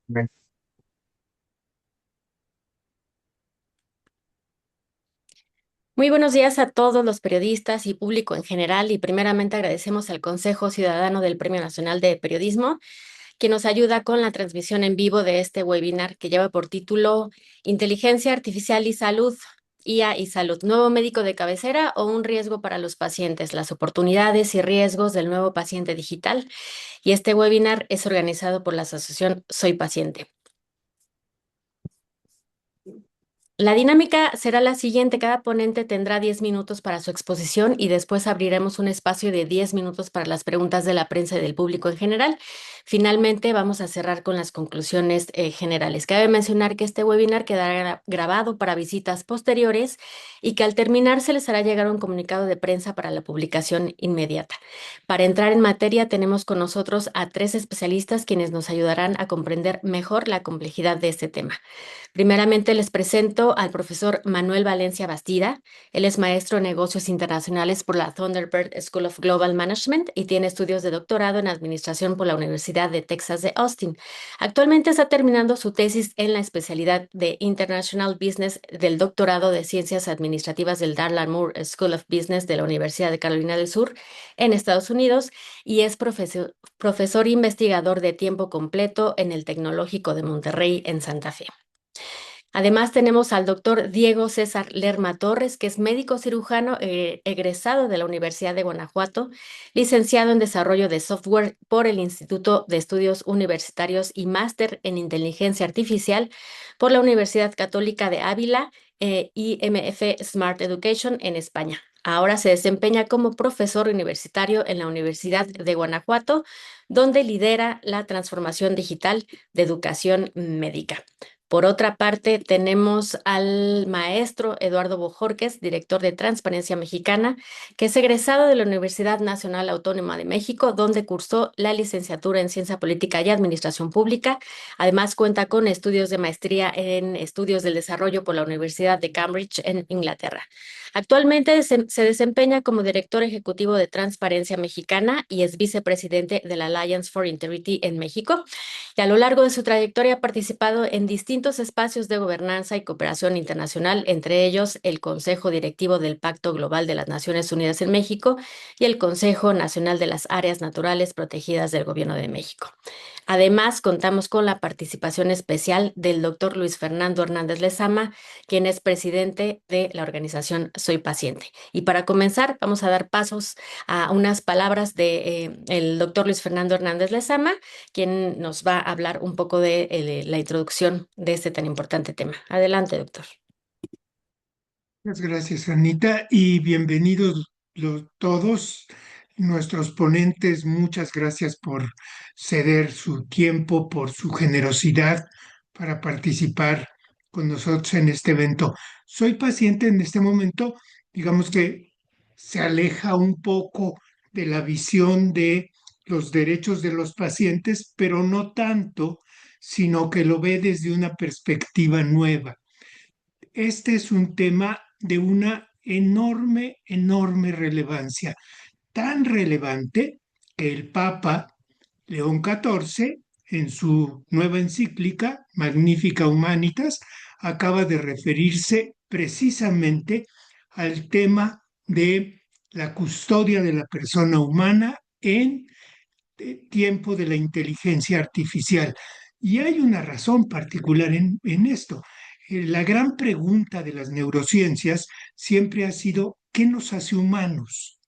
Bien. Muy buenos días a todos los periodistas y público en general y primeramente agradecemos al Consejo Ciudadano del Premio Nacional de Periodismo que nos ayuda con la transmisión en vivo de este webinar que lleva por título Inteligencia Artificial y Salud, IA y Salud, nuevo médico de cabecera o un riesgo para los pacientes, las oportunidades y riesgos del nuevo paciente digital. Y este webinar es organizado por la Asociación Soy Paciente. La dinámica será la siguiente. Cada ponente tendrá 10 minutos para su exposición y después abriremos un espacio de 10 minutos para las preguntas de la prensa y del público en general. Finalmente, vamos a cerrar con las conclusiones generales. Cabe mencionar que este webinar quedará grabado para visitas posteriores y que al terminar se les hará llegar un comunicado de prensa para la publicación inmediata. Para entrar en materia, tenemos con nosotros a 3 especialistas quienes nos ayudarán a comprender mejor la complejidad de este tema. Primeramente les presento al profesor Manuel Valencia Bastida. Él es maestro en negocios internacionales por la Thunderbird School of Global Management y tiene estudios de doctorado en administración por la Universidad de Texas de Austin. Actualmente está terminando su tesis en la especialidad de International Business del doctorado de Ciencias Administrativas del Darla Moore School of Business de la Universidad de Carolina del Sur en Estados Unidos y es profesor investigador de tiempo completo en el Tecnológico de Monterrey en Santa Fe. Además, tenemos al doctor Diego César Lerma Torres, que es médico cirujano egresado de la Universidad de Guanajuato, licenciado en desarrollo de software por el Instituto de Estudios Universitarios y máster en inteligencia artificial por la Universidad Católica de Ávila y MF Smart Education en España. Ahora se desempeña como profesor universitario en la Universidad de Guanajuato, donde lidera la transformación digital de educación médica. Por otra parte, tenemos al maestro Eduardo Bojorquez, director de Transparencia Mexicana, que es egresado de la Universidad Nacional Autónoma de México, donde cursó la licenciatura en Ciencia Política y Administración Pública. Además, cuenta con estudios de maestría en Estudios del Desarrollo por la Universidad de Cambridge en Inglaterra. Actualmente se desempeña como director ejecutivo de Transparencia Mexicana y es vicepresidente de la Alliance for Integrity en México y a lo largo de su trayectoria ha participado en distintos espacios de gobernanza y cooperación internacional, entre ellos el Consejo Directivo del Pacto Global de las Naciones Unidas en México y el Consejo Nacional de las Áreas Naturales Protegidas del Gobierno de México. Además, contamos con la participación especial del doctor Luis Fernando Hernández Lezama, quien es presidente de la organización Soy Paciente. Y para comenzar, vamos a dar pasos a unas palabras de el doctor Luis Fernando Hernández Lezama, quien nos va a hablar un poco de la introducción de este tan importante tema. Adelante, doctor. Muchas gracias, Anita, y bienvenidos todos nuestros ponentes. Muchas gracias por ceder su tiempo, por su generosidad para participar con nosotros en este evento. Soy paciente en este momento, digamos que se aleja un poco de la visión de los derechos de los pacientes, pero no tanto, sino que lo ve desde una perspectiva nueva. Este es un tema de una enorme, enorme relevancia, tan relevante que el Papa León XIV, en su nueva encíclica, Magnifica Humanitas, acaba de referirse precisamente al tema de la custodia de la persona humana en tiempo de la inteligencia artificial. Y hay una razón particular en esto. La gran pregunta de las neurociencias siempre ha sido, ¿qué nos hace humanos?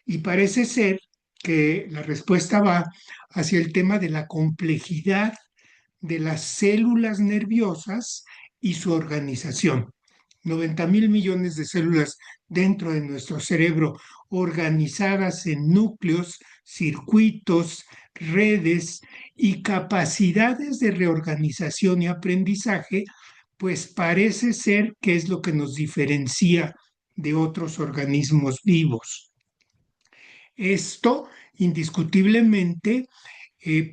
Y parece ser que la respuesta va hacia el tema de la complejidad de las células nerviosas y su organización. 90.000 millones de células dentro de nuestro cerebro, organizadas en núcleos, circuitos, redes y capacidades de reorganización y aprendizaje, pues parece ser que es lo que nos diferencia de otros organismos vivos. Esto indiscutiblemente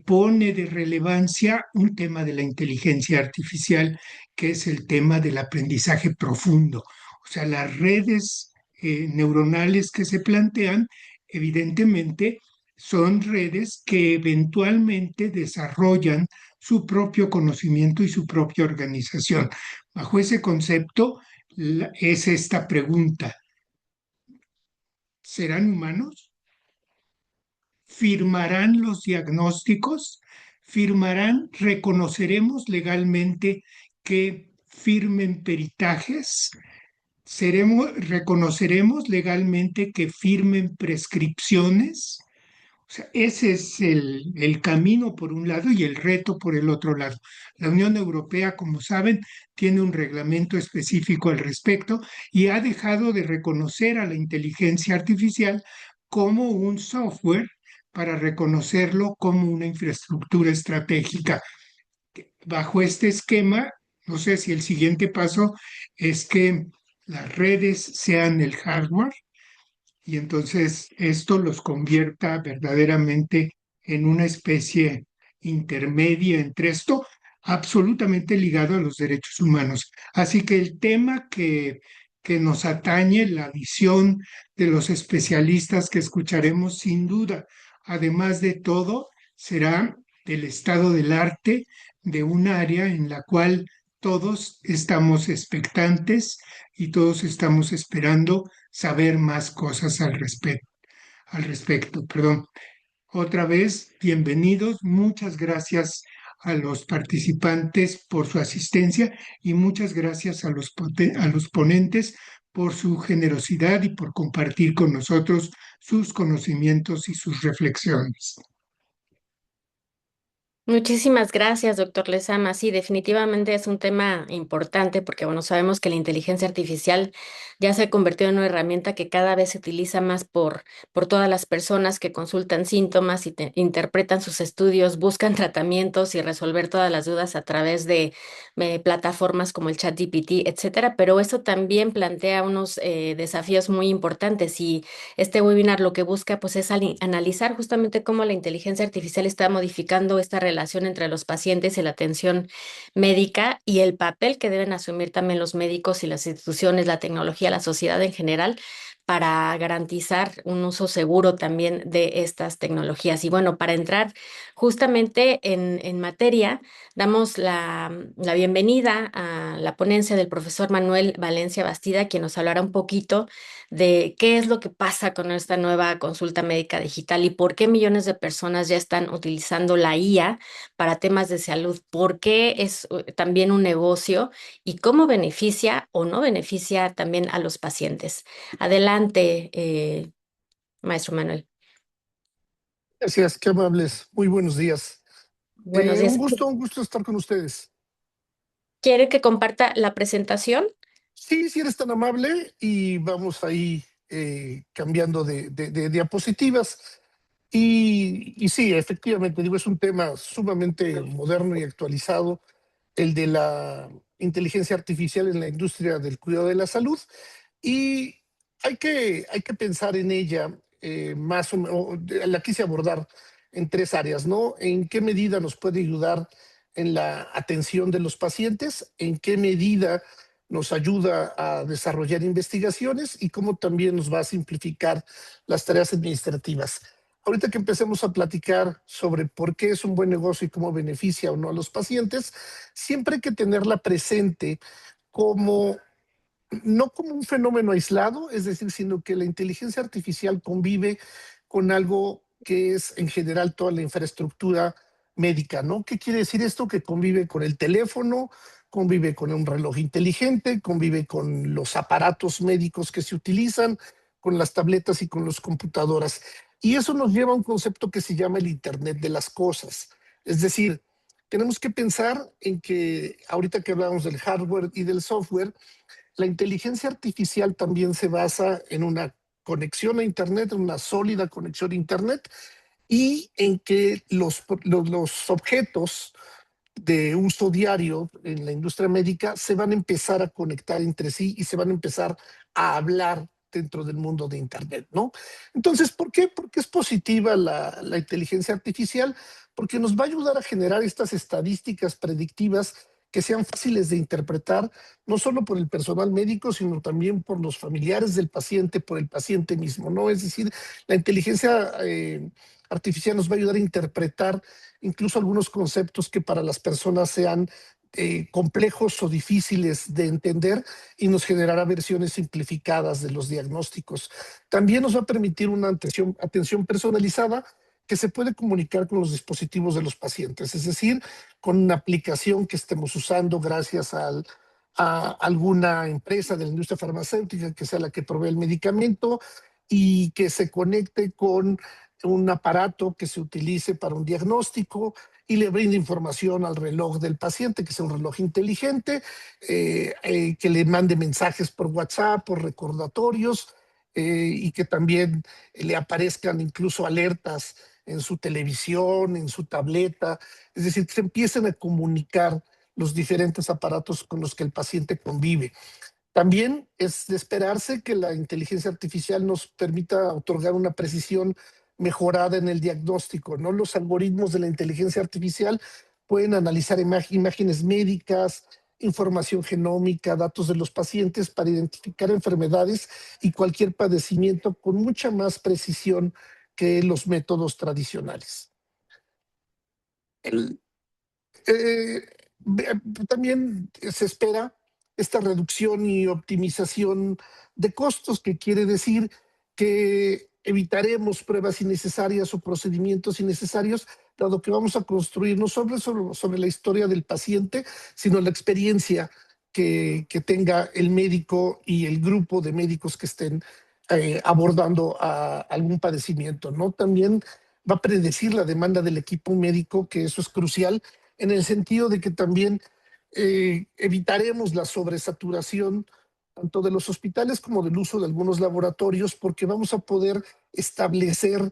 pone de relevancia un tema de la inteligencia artificial, que es el tema del aprendizaje profundo. O sea, las redes neuronales que se plantean, evidentemente, son redes que eventualmente desarrollan su propio conocimiento y su propia organización. Bajo ese concepto es esta pregunta: ¿serán humanos? ¿Firmarán los diagnósticos? ¿Firmarán? ¿Reconoceremos legalmente que firmen peritajes? ¿Reconoceremos legalmente que firmen prescripciones? O sea, ese es el camino por un lado y el reto por el otro lado. La Unión Europea, como saben, tiene un reglamento específico al respecto y ha dejado de reconocer a la inteligencia artificial como un software para reconocerlo como una infraestructura estratégica. Bajo este esquema, no sé si el siguiente paso es que las redes sean el hardware y entonces esto los convierta verdaderamente en una especie intermedia entre esto, absolutamente ligado a los derechos humanos. Así que el tema que nos atañe, la visión de los especialistas que escucharemos sin duda, además de todo, será el estado del arte de un área en la cual todos estamos expectantes y todos estamos esperando saber más cosas al respecto. Perdón. Otra vez, bienvenidos. Muchas gracias a los participantes por su asistencia y muchas gracias a los ponentes por su generosidad y por compartir con nosotros sus conocimientos y sus reflexiones. Muchísimas gracias, doctor Lezama. Sí, definitivamente es un tema importante porque, bueno, sabemos que la inteligencia artificial ya se ha convertido en una herramienta que cada vez se utiliza más por todas las personas que consultan síntomas y interpretan sus estudios, buscan tratamientos y resolver todas las dudas a través de plataformas como el ChatGPT, etcétera. Pero eso también plantea unos desafíos muy importantes y este webinar lo que busca pues es analizar justamente cómo la inteligencia artificial está modificando esta relación entre los pacientes y la atención médica y el papel que deben asumir también los médicos y las instituciones, la tecnología, la sociedad en general para garantizar un uso seguro también de estas tecnologías. Y bueno, para entrar justamente en materia, damos la bienvenida a la ponencia del profesor Manuel Valencia Bastida, quien nos hablará un poquito de qué es lo que pasa con esta nueva consulta médica digital y por qué millones de personas ya están utilizando la IA para temas de salud, por qué es también un negocio y cómo beneficia o no beneficia también a los pacientes. Adelante, maestro Manuel. Gracias, qué amables. Muy buenos días. Buenos días. Un gusto estar con ustedes. ¿Quiere que comparta la presentación? Sí, si eres tan amable y vamos ahí cambiando de diapositivas. Y sí, efectivamente, digo, es un tema sumamente moderno y actualizado, el de la inteligencia artificial en la industria del cuidado de la salud. Y hay que pensar en ella más o menos, la quise abordar en tres áreas, ¿no? ¿En qué medida nos puede ayudar en la atención de los pacientes? ¿En qué medida nos ayuda a desarrollar investigaciones? Y cómo también nos va a simplificar las tareas administrativas. Ahorita que empecemos a platicar sobre por qué es un buen negocio y cómo beneficia o no a los pacientes, siempre hay que tenerla presente como no como un fenómeno aislado, es decir, sino que la inteligencia artificial convive con algo que es en general toda la infraestructura médica, ¿no? ¿Qué quiere decir esto? Que convive con el teléfono, convive con un reloj inteligente, convive con los aparatos médicos que se utilizan, con las tabletas y con las computadoras. Y eso nos lleva a un concepto que se llama el Internet de las cosas. Es decir, tenemos que pensar en que ahorita que hablamos del hardware y del software, la inteligencia artificial también se basa en una conexión a Internet, en una sólida conexión a Internet y en que los objetos de uso diario en la industria médica se van a empezar a conectar entre sí y se van a empezar a hablar dentro del mundo de Internet, ¿no? Entonces, ¿por qué? Porque es positiva la inteligencia artificial, porque nos va a ayudar a generar estas estadísticas predictivas que sean fáciles de interpretar, no solo por el personal médico, sino también por los familiares del paciente, por el paciente mismo, ¿no? Es decir, la inteligencia artificial nos va a ayudar a interpretar incluso algunos conceptos que para las personas sean complejos o difíciles de entender, y nos generará versiones simplificadas de los diagnósticos. También nos va a permitir una atención personalizada que se puede comunicar con los dispositivos de los pacientes, es decir, con una aplicación que estemos usando gracias a alguna empresa de la industria farmacéutica que sea la que provee el medicamento, y que se conecte con un aparato que se utilice para un diagnóstico y le brinde información al reloj del paciente, que sea un reloj inteligente, que le mande mensajes por WhatsApp, por recordatorios, y que también le aparezcan incluso alertas en su televisión, en su tableta, es decir, que se empiecen a comunicar los diferentes aparatos con los que el paciente convive. También es de esperarse que la inteligencia artificial nos permita otorgar una precisión mejorada en el diagnóstico, ¿no? Los algoritmos de la inteligencia artificial pueden analizar imágenes médicas, información genómica, datos de los pacientes para identificar enfermedades y cualquier padecimiento con mucha más precisión que los métodos tradicionales. El, eh, También se espera esta reducción y optimización de costos, que quiere decir que evitaremos pruebas innecesarias o procedimientos innecesarios, dado que vamos a construir no sobre la historia del paciente, sino la experiencia que tenga el médico y el grupo de médicos que estén abordando algún padecimiento, ¿no? También va a predecir la demanda del equipo médico, que eso es crucial, en el sentido de que también evitaremos la sobresaturación tanto de los hospitales como del uso de algunos laboratorios, porque vamos a poder establecer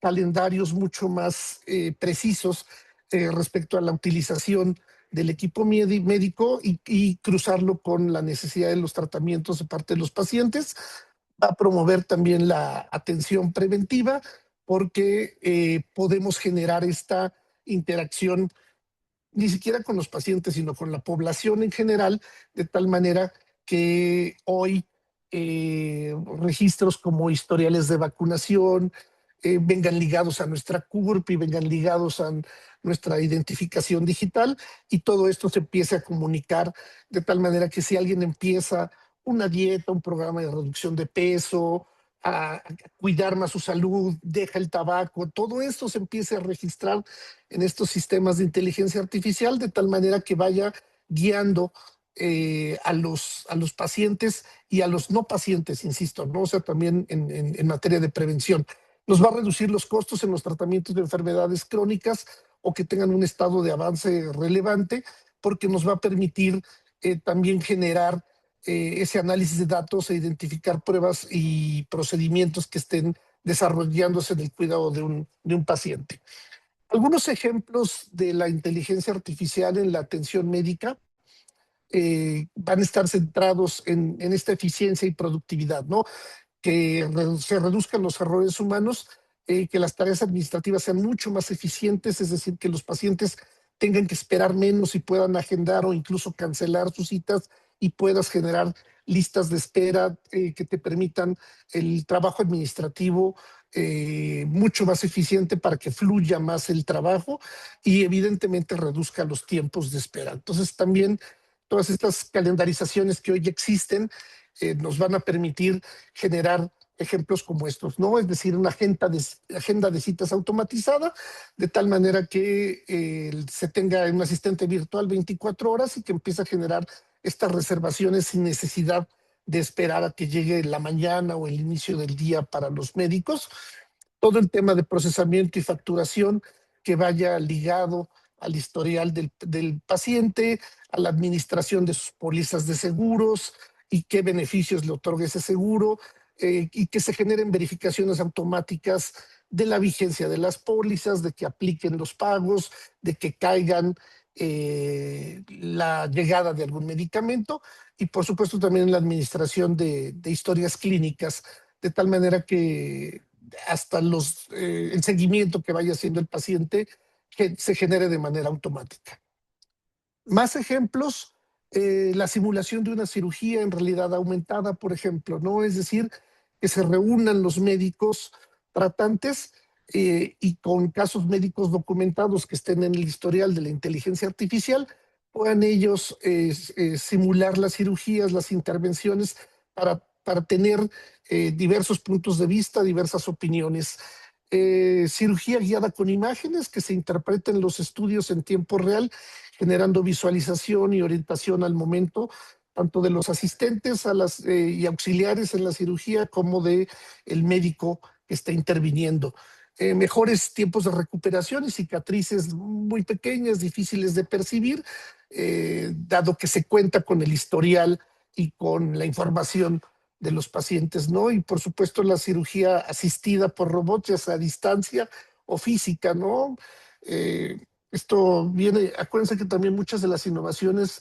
calendarios mucho más precisos respecto a la utilización del equipo médico, y cruzarlo con la necesidad de los tratamientos de parte de los pacientes. Va a promover también la atención preventiva, porque podemos generar esta interacción ni siquiera con los pacientes, sino con la población en general, de tal manera que hoy registros como historiales de vacunación vengan ligados a nuestra CURP y vengan ligados a nuestra identificación digital, y todo esto se empiece a comunicar de tal manera que si alguien empieza una dieta, un programa de reducción de peso, a cuidar más su salud, deja el tabaco, todo esto se empiece a registrar en estos sistemas de inteligencia artificial, de tal manera que vaya guiando a los pacientes y a los no pacientes, insisto, ¿no? O sea, también en materia de prevención. Nos va a reducir los costos en los tratamientos de enfermedades crónicas o que tengan un estado de avance relevante, porque nos va a permitir también generar ese análisis de datos e identificar pruebas y procedimientos que estén desarrollándose en el cuidado de un paciente. Algunos ejemplos de la inteligencia artificial en la atención médica van a estar centrados en esta eficiencia y productividad, ¿no? Que se reduzcan los errores humanos, que las tareas administrativas sean mucho más eficientes, es decir, que los pacientes tengan que esperar menos y puedan agendar o incluso cancelar sus citas, y puedas generar listas de espera que te permitan el trabajo administrativo mucho más eficiente para que fluya más el trabajo, y evidentemente reduzca los tiempos de espera. Entonces también todas estas calendarizaciones que hoy existen nos van a permitir generar ejemplos como estos, ¿no? Es decir, una agenda de citas automatizada, de tal manera que se tenga un asistente virtual 24 horas y que empiece a generar estas reservaciones sin necesidad de esperar a que llegue la mañana o el inicio del día para los médicos. Todo el tema de procesamiento y facturación que vaya ligado al historial del paciente, a la administración de sus pólizas de seguros y qué beneficios le otorga ese seguro, y que se generen verificaciones automáticas de la vigencia de las pólizas, de que apliquen los pagos, de que caigan la llegada de algún medicamento, y por supuesto también la administración de historias clínicas, de tal manera que hasta el seguimiento que vaya haciendo el paciente que se genere de manera automática. Más ejemplos, la simulación de una cirugía en realidad aumentada, por ejemplo, ¿no? Es decir, que se reúnan los médicos tratantes y con casos médicos documentados que estén en el historial de la inteligencia artificial, puedan ellos simular las cirugías, las intervenciones para tener diversos puntos de vista, diversas opiniones. Cirugía guiada con imágenes que se interpreten los estudios en tiempo real, generando visualización y orientación al momento, tanto de los asistentes y auxiliares en la cirugía como de el médico que está interviniendo. Mejores tiempos de recuperación y cicatrices muy pequeñas, difíciles de percibir, dado que se cuenta con el historial y con la información de los pacientes, ¿no? Y por supuesto la cirugía asistida por robots, ya sea a distancia o física, ¿no? Esto viene, acuérdense que también muchas de las innovaciones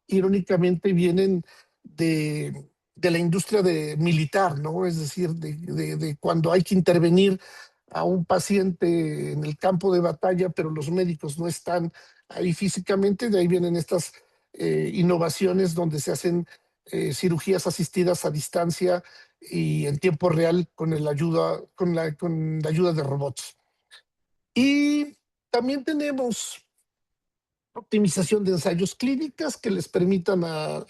irónicamente vienen de la industria militar, ¿no? Es decir, de cuando hay que intervenir a un paciente en el campo de batalla, pero los médicos no están ahí físicamente, de ahí vienen estas innovaciones donde se hacen cirugías asistidas a distancia y en tiempo real con con la ayuda de robots. Y también tenemos optimización de ensayos clínicas que les permitan a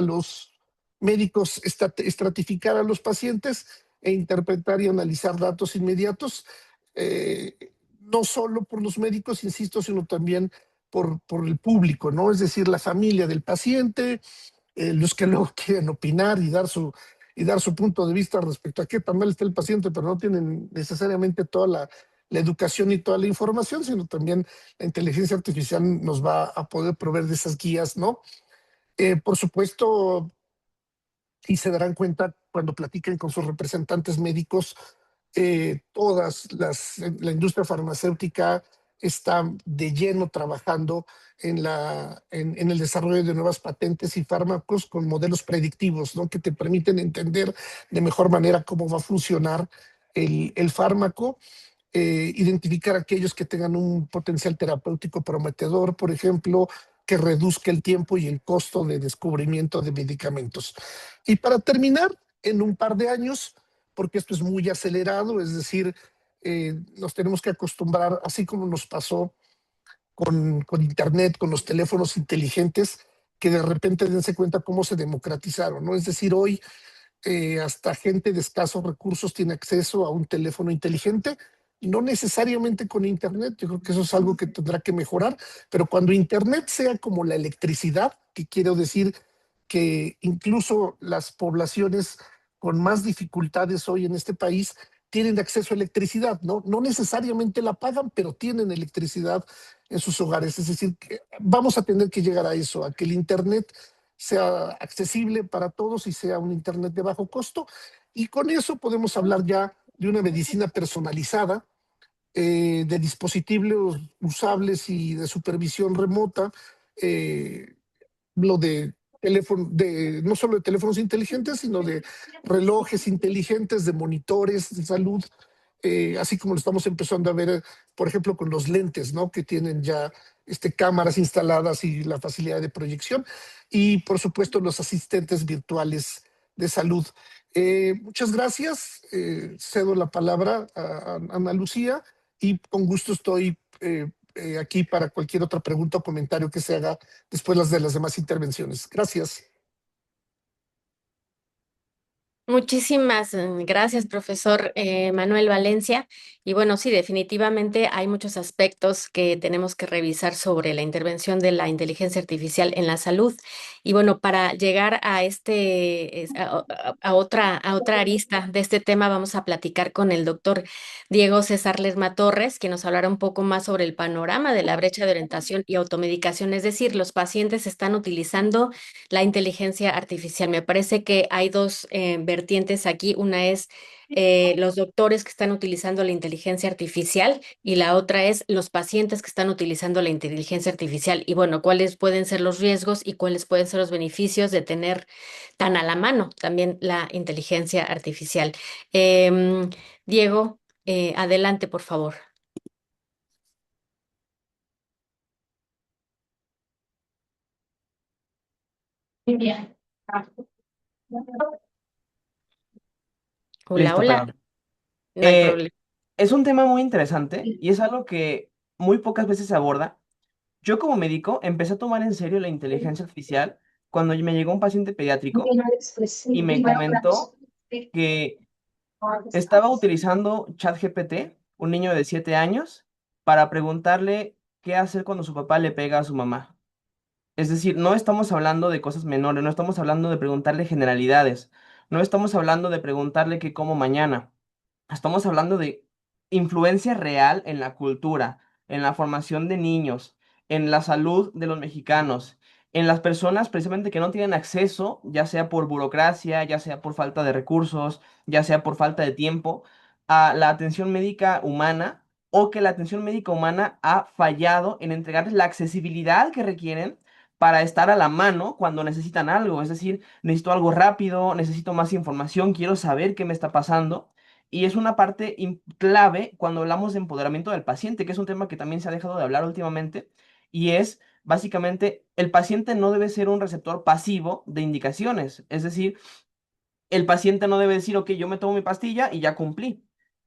los médicos estratificar a los pacientes e interpretar y analizar datos inmediatos, eh, no solo por los médicos, insisto, sino también por el público, ¿no? Es decir, la familia del paciente, los que luego quieren opinar y dar su punto de vista respecto a qué tan mal está el paciente, pero no tienen necesariamente toda la educación y toda la información, sino también la inteligencia artificial nos va a poder proveer de esas guías, ¿no? Por supuesto, y se darán cuenta cuando platiquen con sus representantes médicos, la industria farmacéutica está de lleno trabajando en el desarrollo de nuevas patentes y fármacos con modelos predictivos, ¿no? Que te permiten entender de mejor manera cómo va a funcionar el fármaco, identificar aquellos que tengan un potencial terapéutico prometedor, por ejemplo, que reduzca el tiempo y el costo de descubrimiento de medicamentos. Y para terminar, en un par de años, porque esto es muy acelerado, es decir, nos tenemos que acostumbrar, así como nos pasó con Internet, con los teléfonos inteligentes, que de repente dense cuenta cómo se democratizaron, ¿no? Es decir, hoy hasta gente de escasos recursos tiene acceso a un teléfono inteligente, no necesariamente con Internet, yo creo que eso es algo que tendrá que mejorar, pero cuando Internet sea como la electricidad, que quiero decir que incluso las poblaciones con más dificultades hoy en este país tienen acceso a electricidad, ¿no? No necesariamente la pagan, pero tienen electricidad en sus hogares. Es decir, que vamos a tener que llegar a eso, a que el Internet sea accesible para todos y sea un Internet de bajo costo. Y con eso podemos hablar ya de una medicina personalizada, de dispositivos usables y de supervisión remota, eh, lo de teléfono, no solo de teléfonos inteligentes, sino de relojes inteligentes, de monitores de salud, así como lo estamos empezando a ver, por ejemplo, con los lentes, ¿no? Que tienen ya cámaras instaladas y la facilidad de proyección. Y, por supuesto, los asistentes virtuales de salud. Muchas gracias. Cedo la palabra a Ana Lucía y con gusto estoy aquí para cualquier otra pregunta o comentario que se haga después de las demás intervenciones. Gracias. Muchísimas gracias, profesor Manuel Valencia. Y bueno, sí, definitivamente hay muchos aspectos que tenemos que revisar sobre la intervención de la inteligencia artificial en la salud. Y bueno, para llegar a a otra arista de este tema, vamos a platicar con el doctor Diego César Lerma Torres, que nos hablará un poco más sobre el panorama de la brecha de orientación y automedicación. Es decir, los pacientes están utilizando la inteligencia artificial. Me parece que hay dos vertientes aquí. Una es los doctores que están utilizando la inteligencia artificial y la otra es los pacientes que están utilizando la inteligencia artificial. Y bueno, cuáles pueden ser los riesgos y cuáles pueden ser los beneficios de tener tan a la mano también la inteligencia artificial. Diego, adelante, por favor. Bien. Hola, Listo, hola. perdón. No hay Eh, problema. Es un tema muy interesante y es algo que muy pocas veces se aborda. Yo como médico empecé a tomar en serio la inteligencia artificial cuando me llegó un paciente pediátrico y me comentó que estaba utilizando ChatGPT, un niño de 7 años, para preguntarle qué hacer cuando su papá le pega a su mamá. Es decir, no estamos hablando de cosas menores, no estamos hablando de preguntarle generalidades, no estamos hablando de preguntarle qué como mañana. Estamos hablando de influencia real en la cultura, en la formación de niños, en la salud de los mexicanos, en las personas precisamente que no tienen acceso, ya sea por burocracia, ya sea por falta de recursos, ya sea por falta de tiempo, a la atención médica humana, o que la atención médica humana ha fallado en entregarles la accesibilidad que requieren para estar a la mano cuando necesitan algo. Es decir, necesito algo rápido, necesito más información, quiero saber qué me está pasando. Y es una parte clave cuando hablamos de empoderamiento del paciente, que es un tema que también se ha dejado de hablar últimamente, y es básicamente el paciente no debe ser un receptor pasivo de indicaciones. Es decir, el paciente no debe decir, ok, yo me tomo mi pastilla y ya cumplí,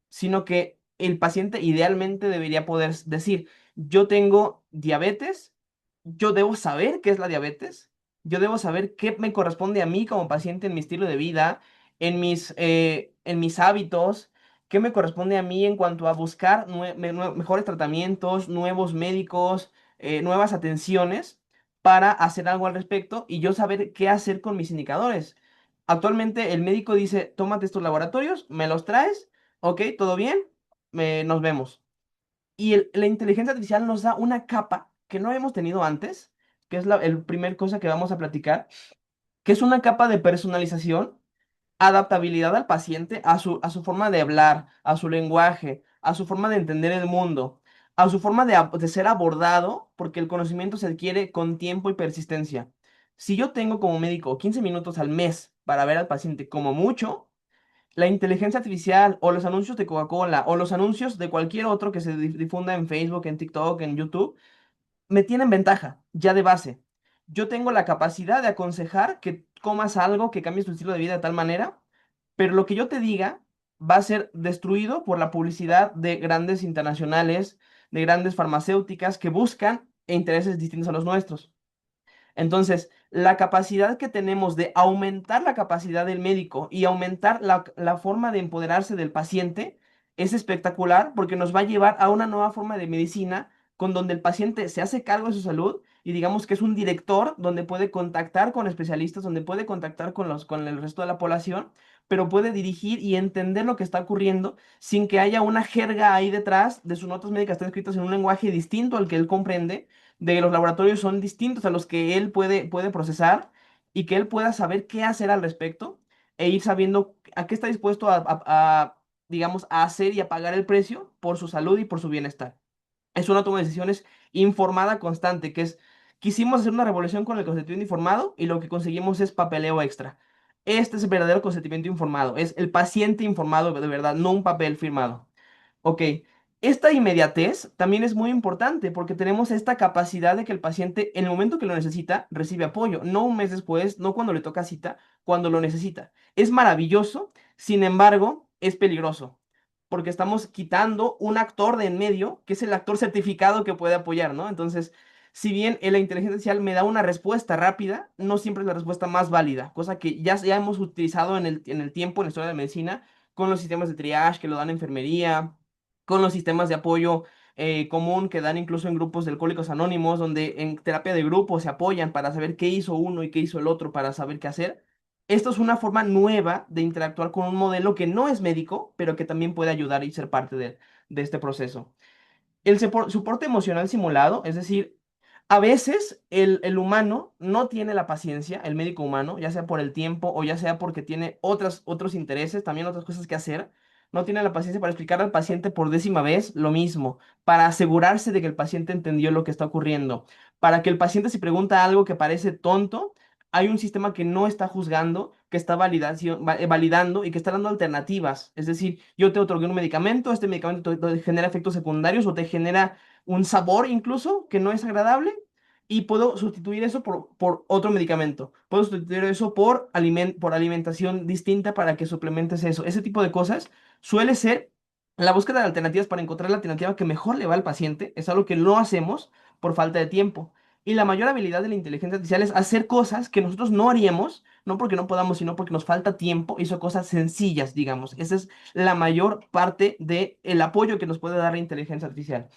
sino que el paciente idealmente debería poder decir, yo tengo diabetes, yo debo saber qué es la diabetes, yo debo saber qué me corresponde a mí como paciente en mi estilo de vida, en mis hábitos, qué me corresponde a mí en cuanto a buscar mejores tratamientos, nuevos médicos, nuevas atenciones para hacer algo al respecto y yo saber qué hacer con mis indicadores. Actualmente el médico dice, tómate estos laboratorios, me los traes, ok, todo bien, nos vemos. Y la inteligencia artificial nos da una capa que no habíamos tenido antes, que es el primer cosa que vamos a platicar, que es una capa de personalización, adaptabilidad al paciente, a su forma de hablar, a su lenguaje, a su forma de entender el mundo, a su forma de ser abordado, porque el conocimiento se adquiere con tiempo y persistencia. Si yo tengo como médico 15 minutos al mes para ver al paciente como mucho, la inteligencia artificial o los anuncios de Coca-Cola o los anuncios de cualquier otro que se difunda en Facebook, en TikTok, en YouTube, me tienen ventaja, ya de base. Yo tengo la capacidad de aconsejar que comas algo, que cambies tu estilo de vida de tal manera, pero lo que yo te diga va a ser destruido por la publicidad de grandes internacionales, de grandes farmacéuticas que buscan intereses distintos a los nuestros. Entonces, la capacidad que tenemos de aumentar la capacidad del médico y aumentar la forma de empoderarse del paciente es espectacular porque nos va a llevar a una nueva forma de medicina con donde el paciente se hace cargo de su salud y digamos que es un director donde puede contactar con especialistas, donde puede contactar con el resto de la población, pero puede dirigir y entender lo que está ocurriendo sin que haya una jerga ahí detrás de sus notas médicas están escritas en un lenguaje distinto al que él comprende, de que los laboratorios son distintos a los que él puede procesar y que él pueda saber qué hacer al respecto e ir sabiendo a qué está dispuesto digamos, a hacer y a pagar el precio por su salud y por su bienestar. Es una toma de decisiones informada constante, quisimos hacer una revolución con el consentimiento informado y lo que conseguimos es papeleo extra. Este es el verdadero consentimiento informado, es el paciente informado de verdad, no un papel firmado. Ok, esta inmediatez también es muy importante porque tenemos esta capacidad de que el paciente en el momento que lo necesita recibe apoyo, no un mes después, no cuando le toca cita, cuando lo necesita. Es maravilloso, sin embargo, es peligroso porque estamos quitando un actor de en medio, que es el actor certificado que puede apoyar, ¿no? Entonces, si bien la inteligencia artificial me da una respuesta rápida, no siempre es la respuesta más válida, cosa que ya hemos utilizado en el tiempo, en la historia de la medicina, con los sistemas de triage que lo dan en enfermería, con los sistemas de apoyo común que dan incluso en grupos de alcohólicos anónimos, donde en terapia de grupo se apoyan para saber qué hizo uno y qué hizo el otro para saber qué hacer. Esto es una forma nueva de interactuar con un modelo que no es médico, pero que también puede ayudar y ser parte de este proceso. El soporte emocional simulado, es decir, a veces el humano no tiene la paciencia, el médico humano, ya sea por el tiempo o ya sea porque tiene otros intereses, también otras cosas que hacer, no tiene la paciencia para explicar al paciente por décima vez lo mismo, para asegurarse de que el paciente entendió lo que está ocurriendo, para que el paciente si pregunta algo que parece tonto, hay un sistema que no está juzgando, que está validando y que está dando alternativas. Es decir, yo te otorgué un medicamento, este medicamento te genera efectos secundarios o te genera un sabor incluso que no es agradable y puedo sustituir eso por otro medicamento. Puedo sustituir eso por alimentación distinta para que suplementes eso. Ese tipo de cosas suele ser La búsqueda de alternativas para encontrar la alternativa que mejor le va al paciente es algo que no hacemos por falta de tiempo. Y la mayor habilidad de la inteligencia artificial es hacer cosas que nosotros no haríamos, no porque no podamos, sino porque nos falta tiempo, y son cosas sencillas, digamos. Esa es la mayor parte del apoyo que nos puede dar la inteligencia artificial.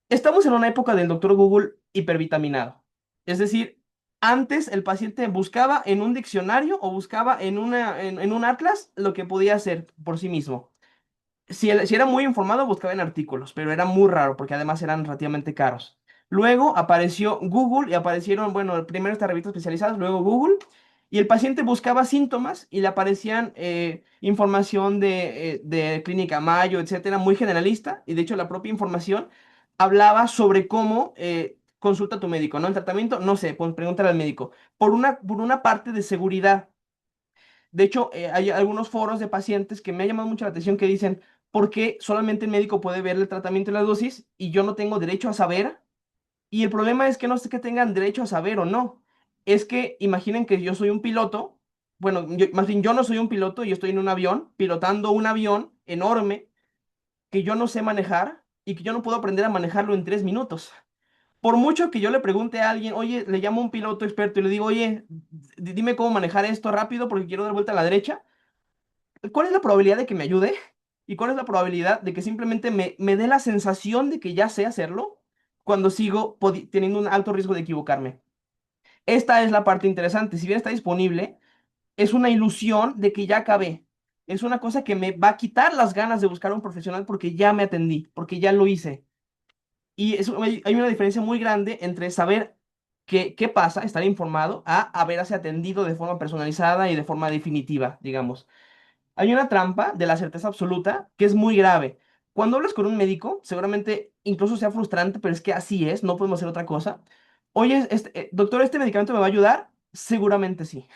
Estamos en una época del doctor Google hipervitaminado. Es decir, antes el paciente buscaba en un diccionario o buscaba en un atlas lo que podía hacer por sí mismo. Si era muy informado, buscaba en artículos, pero era muy raro porque además eran relativamente caros. Luego apareció Google y aparecieron, bueno, primero estas revistas especializadas, luego Google, y el paciente buscaba síntomas y le aparecían información de Clínica Mayo, etcétera, muy generalista, y de hecho la propia información hablaba sobre cómo consulta a tu médico, ¿no? El tratamiento, no sé, pues pregúntale al médico. Por una parte de seguridad. De hecho, hay algunos foros de pacientes que me ha llamado mucho la atención que dicen, ¿por qué solamente el médico puede ver el tratamiento y la dosis y yo no tengo derecho a saber? Y el problema es que no sé que tengan derecho a saber o no. Es que imaginen que yo soy un piloto, bueno, más bien yo no soy un piloto, yo estoy en un avión, pilotando un avión enorme que yo no sé manejar y que yo no puedo aprender a manejarlo en 3 minutos. Por mucho que yo le pregunte a alguien, oye, le llamo a un piloto experto y le digo, oye, dime cómo manejar esto rápido porque quiero dar vuelta a la derecha. ¿Cuál es la probabilidad de que me ayude? ¿Y cuál es la probabilidad de que simplemente me dé la sensación de que ya sé hacerlo cuando sigo teniendo un alto riesgo de equivocarme? Esta es la parte interesante. Si bien está disponible, es una ilusión de que ya acabé. Es una cosa que me va a quitar las ganas de buscar a un profesional porque ya me atendí, porque ya lo hice. Y hay una diferencia muy grande entre saber qué pasa, estar informado, a haberse atendido de forma personalizada y de forma definitiva, digamos. Hay una trampa de la certeza absoluta que es muy grave. Cuando hablas con un médico, seguramente incluso sea frustrante, pero es que así es, no podemos hacer otra cosa. Oye, doctor, ¿este medicamento me va a ayudar? Seguramente sí.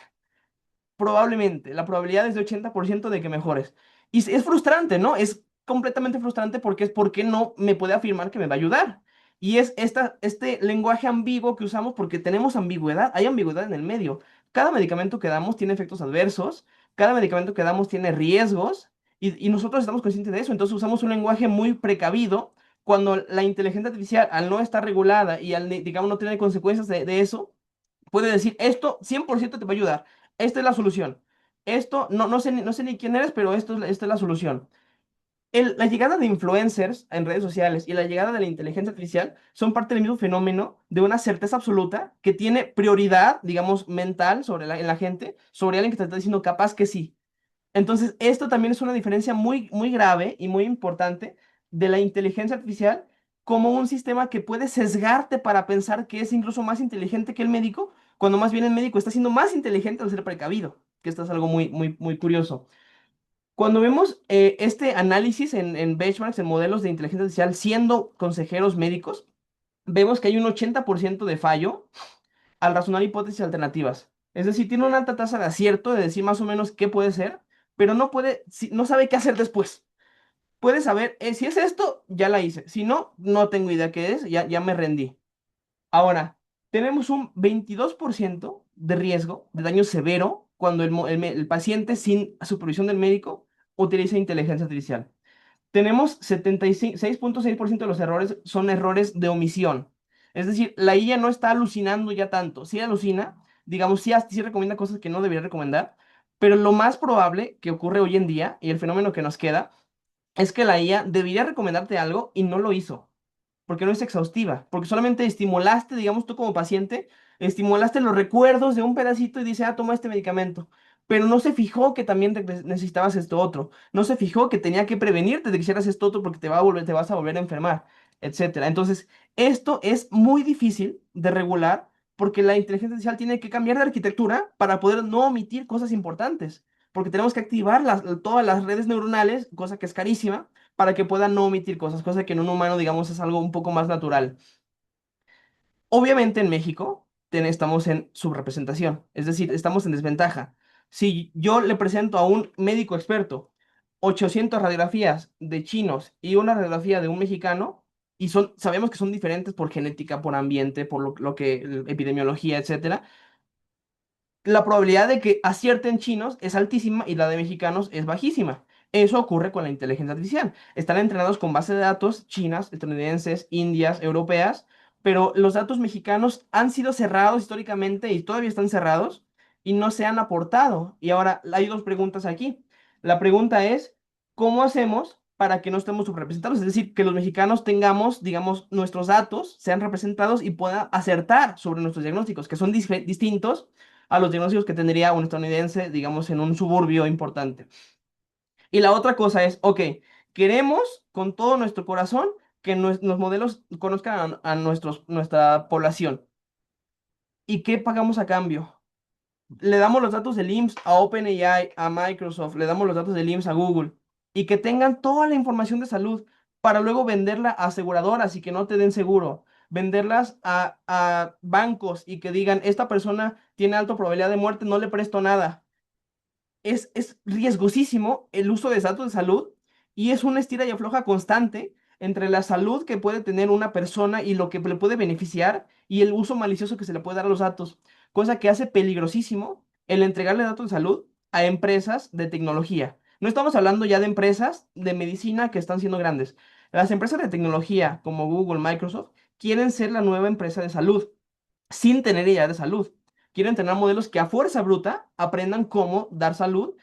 Probablemente. La probabilidad es de 80% de que mejores. Y es frustrante, ¿no? Es completamente frustrante porque es porque no me puede afirmar que me va a ayudar. Y es este lenguaje ambiguo que usamos porque tenemos ambigüedad. Hay ambigüedad en el medio. Cada medicamento que damos tiene efectos adversos. Cada medicamento que damos tiene riesgos. Y nosotros estamos conscientes de eso. Entonces usamos un lenguaje muy precavido cuando la inteligencia artificial, al no estar regulada y al, digamos, no tener consecuencias de eso, puede decir, esto 100% te va a ayudar. Esta es la solución. Esto, no sé ni quién eres, pero esta es la solución. La llegada de influencers en redes sociales y la llegada de la inteligencia artificial son parte del mismo fenómeno de una certeza absoluta que tiene prioridad, digamos, mental en la gente, sobre alguien que te está diciendo capaz que sí. Entonces, esto también es una diferencia muy, muy grave y muy importante de la inteligencia artificial como un sistema que puede sesgarte para pensar que es incluso más inteligente que el médico, cuando más bien el médico está siendo más inteligente al ser precavido, que esto es algo muy, muy, muy curioso. Cuando vemos este análisis en benchmarks, en modelos de inteligencia artificial siendo consejeros médicos, vemos que hay un 80% de fallo al razonar hipótesis alternativas. Es decir, tiene una alta tasa de acierto de decir más o menos qué puede ser, pero no puede, no sabe qué hacer después. Puede saber, si es esto, ya la hice. Si no, no tengo idea qué es, ya me rendí. Ahora, tenemos un 22% de riesgo de daño severo cuando el paciente sin supervisión del médico utiliza inteligencia artificial. Tenemos 76.6% de los errores son errores de omisión. Es decir, la IA no está alucinando ya tanto. Sí alucina, digamos, sí recomienda cosas que no debería recomendar, pero lo más probable que ocurre hoy en día y el fenómeno que nos queda es que la IA debería recomendarte algo y no lo hizo porque no es exhaustiva, porque solamente estimulaste, digamos tú como paciente, estimulaste los recuerdos de un pedacito y dice, ah, toma este medicamento, pero no se fijó que también necesitabas esto otro, no se fijó que tenía que prevenirte de que hicieras esto otro porque te vas a volver a enfermar, etcétera. Entonces, esto es muy difícil de regular porque la inteligencia artificial tiene que cambiar de arquitectura para poder no omitir cosas importantes, porque tenemos que activar todas las redes neuronales, cosa que es carísima para que pueda no omitir cosas, cosa que en un humano, digamos, es algo un poco más natural. Obviamente en México estamos en subrepresentación, es decir, estamos en desventaja. Si yo le presento a un médico experto 800 radiografías de chinos y una radiografía de un mexicano, y sabemos que son diferentes por genética, por ambiente, por lo que epidemiología, etcétera, la probabilidad de que acierten chinos es altísima y la de mexicanos es bajísima. Eso ocurre con la inteligencia artificial. Están entrenados con bases de datos chinas, estadounidenses, indias, europeas, pero los datos mexicanos han sido cerrados históricamente y todavía están cerrados y no se han aportado. Y ahora hay dos preguntas aquí. La pregunta es, ¿cómo hacemos para que no estemos subrepresentados? Es decir, que los mexicanos tengamos, digamos, nuestros datos sean representados y puedan acertar sobre nuestros diagnósticos, que son distintos a los diagnósticos que tendría un estadounidense, digamos, en un suburbio importante. Y la otra cosa es, ok, queremos con todo nuestro corazón que los modelos conozcan a nuestra población. ¿Y qué pagamos a cambio? Le damos los datos del IMSS a OpenAI, a Microsoft, le damos los datos del IMSS a Google y que tengan toda la información de salud para luego venderla a aseguradoras y que no te den seguro, venderlas a bancos y que digan, esta persona tiene alta probabilidad de muerte, no le presto nada. Es riesgosísimo el uso de datos de salud y es una estira y afloja constante entre la salud que puede tener una persona y lo que le puede beneficiar y el uso malicioso que se le puede dar a los datos, cosa que hace peligrosísimo el entregarle datos de salud a empresas de tecnología. No estamos hablando ya de empresas de medicina que están siendo grandes. Las empresas de tecnología como Google, Microsoft, quieren ser la nueva empresa de salud sin tener idea de salud. Quiero entrenar modelos que a fuerza bruta aprendan cómo dar salud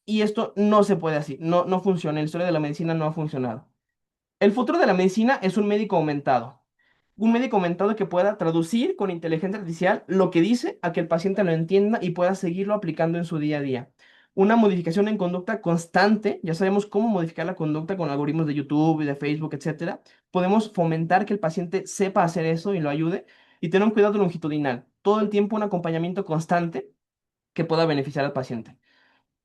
y esto no se puede así, no funciona. En la historia de la medicina no ha funcionado. El futuro de la medicina es un médico aumentado. Un médico aumentado que pueda traducir con inteligencia artificial lo que dice a que el paciente lo entienda y pueda seguirlo aplicando en su día a día. Una modificación en conducta constante, ya sabemos cómo modificar la conducta con algoritmos de YouTube y de Facebook, etcétera. Podemos fomentar que el paciente sepa hacer eso y lo ayude y tener un cuidado longitudinal. Todo el tiempo un acompañamiento constante que pueda beneficiar al paciente.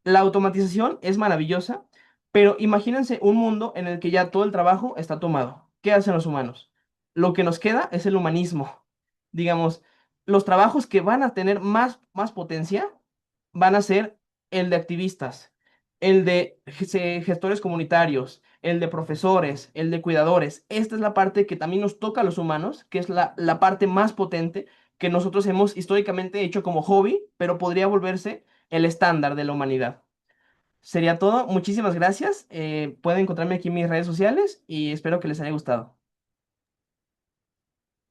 La automatización es maravillosa, pero imagínense un mundo en el que ya todo el trabajo está tomado. ¿Qué hacen los humanos? Lo que nos queda es el humanismo. Digamos, los trabajos que van a tener más potencia van a ser el de activistas, el de gestores comunitarios, el de profesores, el de cuidadores. Esta es la parte que también nos toca a los humanos, que es la parte más potente que nosotros hemos históricamente hecho como hobby, pero podría volverse el estándar de la humanidad. Sería todo. Muchísimas gracias. Pueden encontrarme aquí en mis redes sociales y espero que les haya gustado.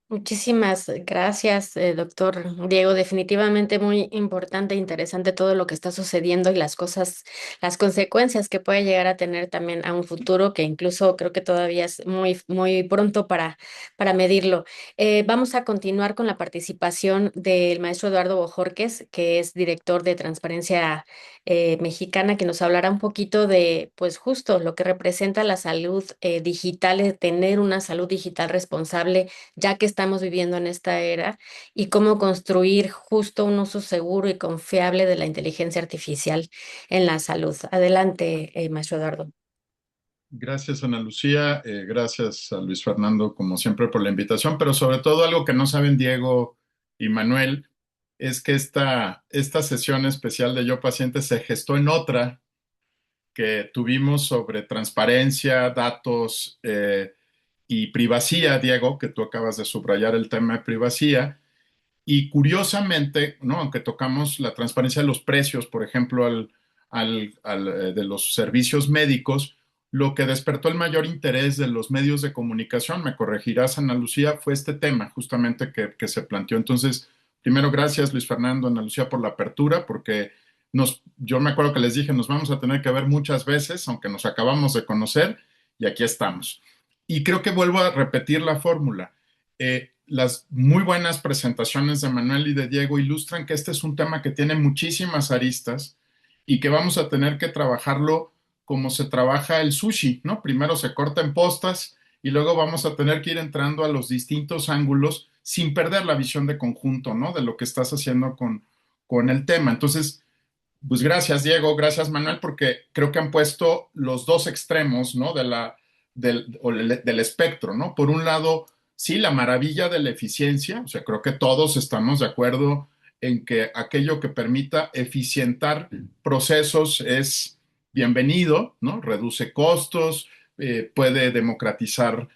Muchísimas gracias, doctor Diego. Definitivamente muy importante e interesante todo lo que está sucediendo y las cosas, las consecuencias que puede llegar a tener también a un futuro que incluso creo que todavía es muy pronto para medirlo. Vamos a continuar con la participación del maestro Eduardo Bojorquez, que es director de Transparencia Mexicana, que nos hablará un poquito de, pues justo lo que representa la salud digital, de tener una salud digital responsable ya que estamos viviendo en esta era, y cómo construir justo un uso seguro y confiable de la inteligencia artificial en la salud. Adelante, maestro Eduardo. Gracias, Ana Lucía. Gracias a Luis Fernando, como siempre, por la invitación. Pero sobre todo, algo que no saben Diego y Manuel es que esta sesión especial de Yo Paciente se gestó en otra que tuvimos sobre transparencia, datos y privacidad, Diego, que tú acabas de subrayar el tema de privacidad. Y curiosamente, ¿no? Aunque tocamos la transparencia de los precios, por ejemplo, de los servicios médicos, lo que despertó el mayor interés de los medios de comunicación, me corregirás, Ana Lucía, fue este tema justamente que se planteó. Entonces, primero, gracias Luis Fernando, Ana Lucía, por la apertura, porque yo me acuerdo que les dije, nos vamos a tener que ver muchas veces, aunque nos acabamos de conocer, y aquí estamos. Y creo que vuelvo a repetir la fórmula. Las muy buenas presentaciones de Manuel y de Diego ilustran que este es un tema que tiene muchísimas aristas y que vamos a tener que trabajarlo como se trabaja el sushi, ¿no? Primero se corta en postas y luego vamos a tener que ir entrando a los distintos ángulos sin perder la visión de conjunto, ¿no? De lo que estás haciendo con el tema. Entonces, pues gracias, Diego, gracias, Manuel, porque creo que han puesto los dos extremos, ¿no? Del espectro, ¿no? Por un lado, sí, la maravilla de la eficiencia, o sea, creo que todos estamos de acuerdo en que aquello que permita eficientar procesos es bienvenido, ¿no? Reduce costos, puede democratizar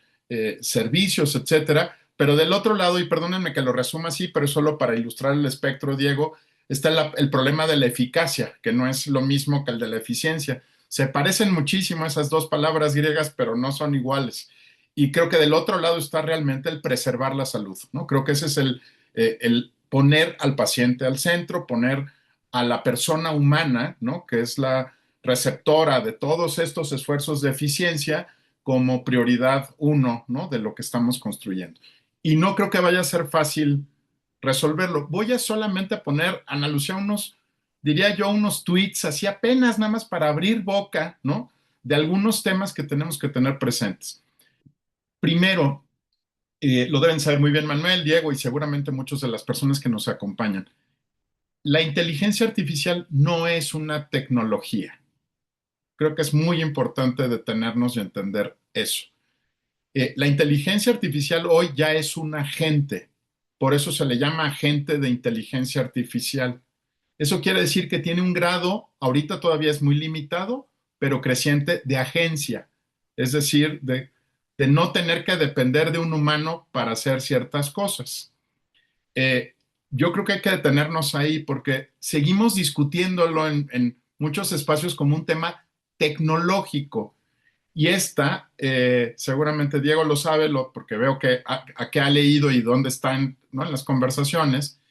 servicios, etcétera. Pero del otro lado, y perdónenme que lo resuma así, pero es solo para ilustrar el espectro, Diego, está el problema de la eficacia, que no es lo mismo que el de la eficiencia. Se parecen muchísimo esas dos palabras griegas, pero no son iguales. Y creo que del otro lado está realmente el preservar la salud, ¿no? Creo que ese es el poner al paciente al centro, poner a la persona humana, ¿no? Que es la receptora de todos estos esfuerzos de eficiencia como prioridad uno, ¿no? De lo que estamos construyendo. Y no creo que vaya a ser fácil resolverlo. Voy a solamente poner, Ana Lucía, diría yo, unos tweets así apenas nada más para abrir boca, ¿no? De algunos temas que tenemos que tener presentes. Primero, lo deben saber muy bien Manuel, Diego y seguramente muchas de las personas que nos acompañan. La inteligencia artificial no es una tecnología. Creo que es muy importante detenernos y entender eso. La inteligencia artificial hoy ya es un agente, por eso se le llama agente de inteligencia artificial. Eso quiere decir que tiene un grado, ahorita todavía es muy limitado, pero creciente de agencia, es decir, de no tener que depender de un humano para hacer ciertas cosas. Eh, yo creo que hay que detenernos ahí porque seguimos discutiéndolo en muchos espacios como un tema tecnológico. Y esta, seguramente Diego lo sabe, porque veo que a qué ha leído y dónde está ¿no? En las conversaciones.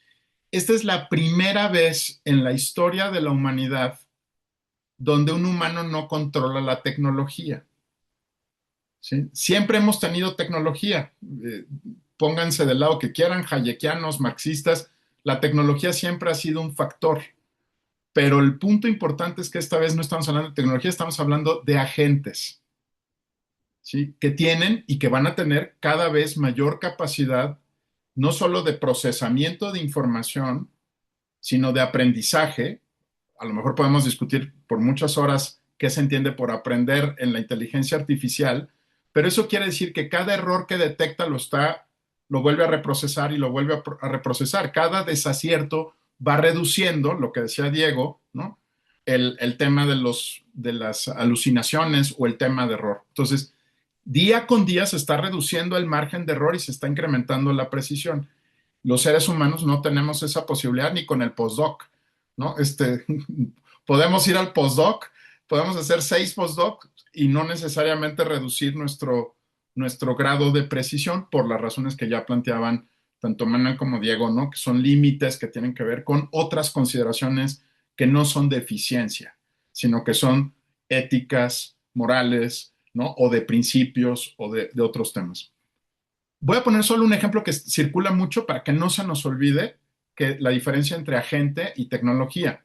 Esta es la primera vez en la historia de la humanidad donde un humano no controla la tecnología. ¿Sí? Siempre hemos tenido tecnología. Pónganse del lado que quieran, hayekianos, marxistas, la tecnología siempre ha sido un factor. Pero el punto importante es que esta vez no estamos hablando de tecnología, estamos hablando de agentes. ¿Sí? Que tienen y que van a tener cada vez mayor capacidad, no solo de procesamiento de información, sino de aprendizaje. A lo mejor podemos discutir por muchas horas qué se entiende por aprender en la inteligencia artificial, pero eso quiere decir que cada error que detecta lo vuelve a reprocesar y lo vuelve a reprocesar. Cada desacierto va reduciendo, lo que decía Diego, ¿no? El tema de las alucinaciones o el tema de error. Entonces, día con día se está reduciendo el margen de error y se está incrementando la precisión. Los seres humanos no tenemos esa posibilidad ni con el postdoc, ¿no? Podemos ir al postdoc, podemos hacer 6 postdoc y no necesariamente reducir nuestro grado de precisión por las razones que ya planteaban tanto Manuel como Diego, ¿no? Que son límites que tienen que ver con otras consideraciones que no son de eficiencia, sino que son éticas, morales, ¿no? O de principios o de otros temas. Voy a poner solo un ejemplo que circula mucho para que no se nos olvide que la diferencia entre agente y tecnología.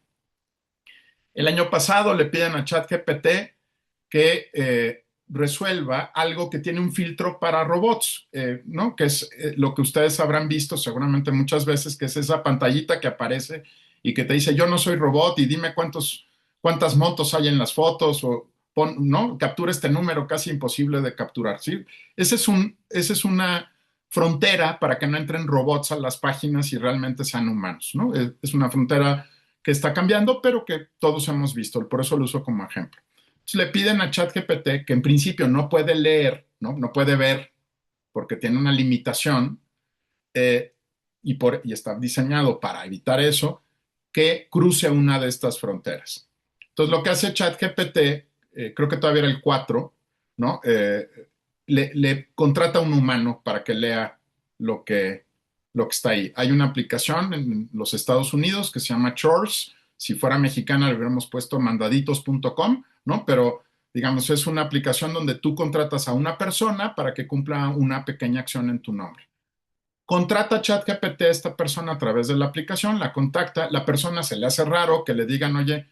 El año pasado le piden a ChatGPT que resuelva algo que tiene un filtro para robots, ¿no? Que es lo que ustedes habrán visto seguramente muchas veces, que es esa pantallita que aparece y que te dice, yo no soy robot y dime cuántas motos hay en las fotos o ¿no? Captura este número casi imposible de capturar, ¿sí? Esa es una frontera para que no entren robots a las páginas y realmente sean humanos, ¿no? Es una frontera que está cambiando, pero que todos hemos visto, por eso lo uso como ejemplo. Entonces le piden a ChatGPT, que en principio no puede leer, no puede ver, porque tiene una limitación, y está diseñado para evitar eso, que cruce una de estas fronteras. Entonces lo que hace ChatGPT, creo que todavía era el 4, ¿no? Le contrata a un humano para que lea lo que está ahí. Hay una aplicación en los Estados Unidos que se llama Chores. Si fuera mexicana le hubiéramos puesto mandaditos.com, ¿no? Pero digamos, es una aplicación donde tú contratas a una persona para que cumpla una pequeña acción en tu nombre. Contrata a ChatGPT a esta persona a través de la aplicación, la contacta, la persona se le hace raro que le digan, oye,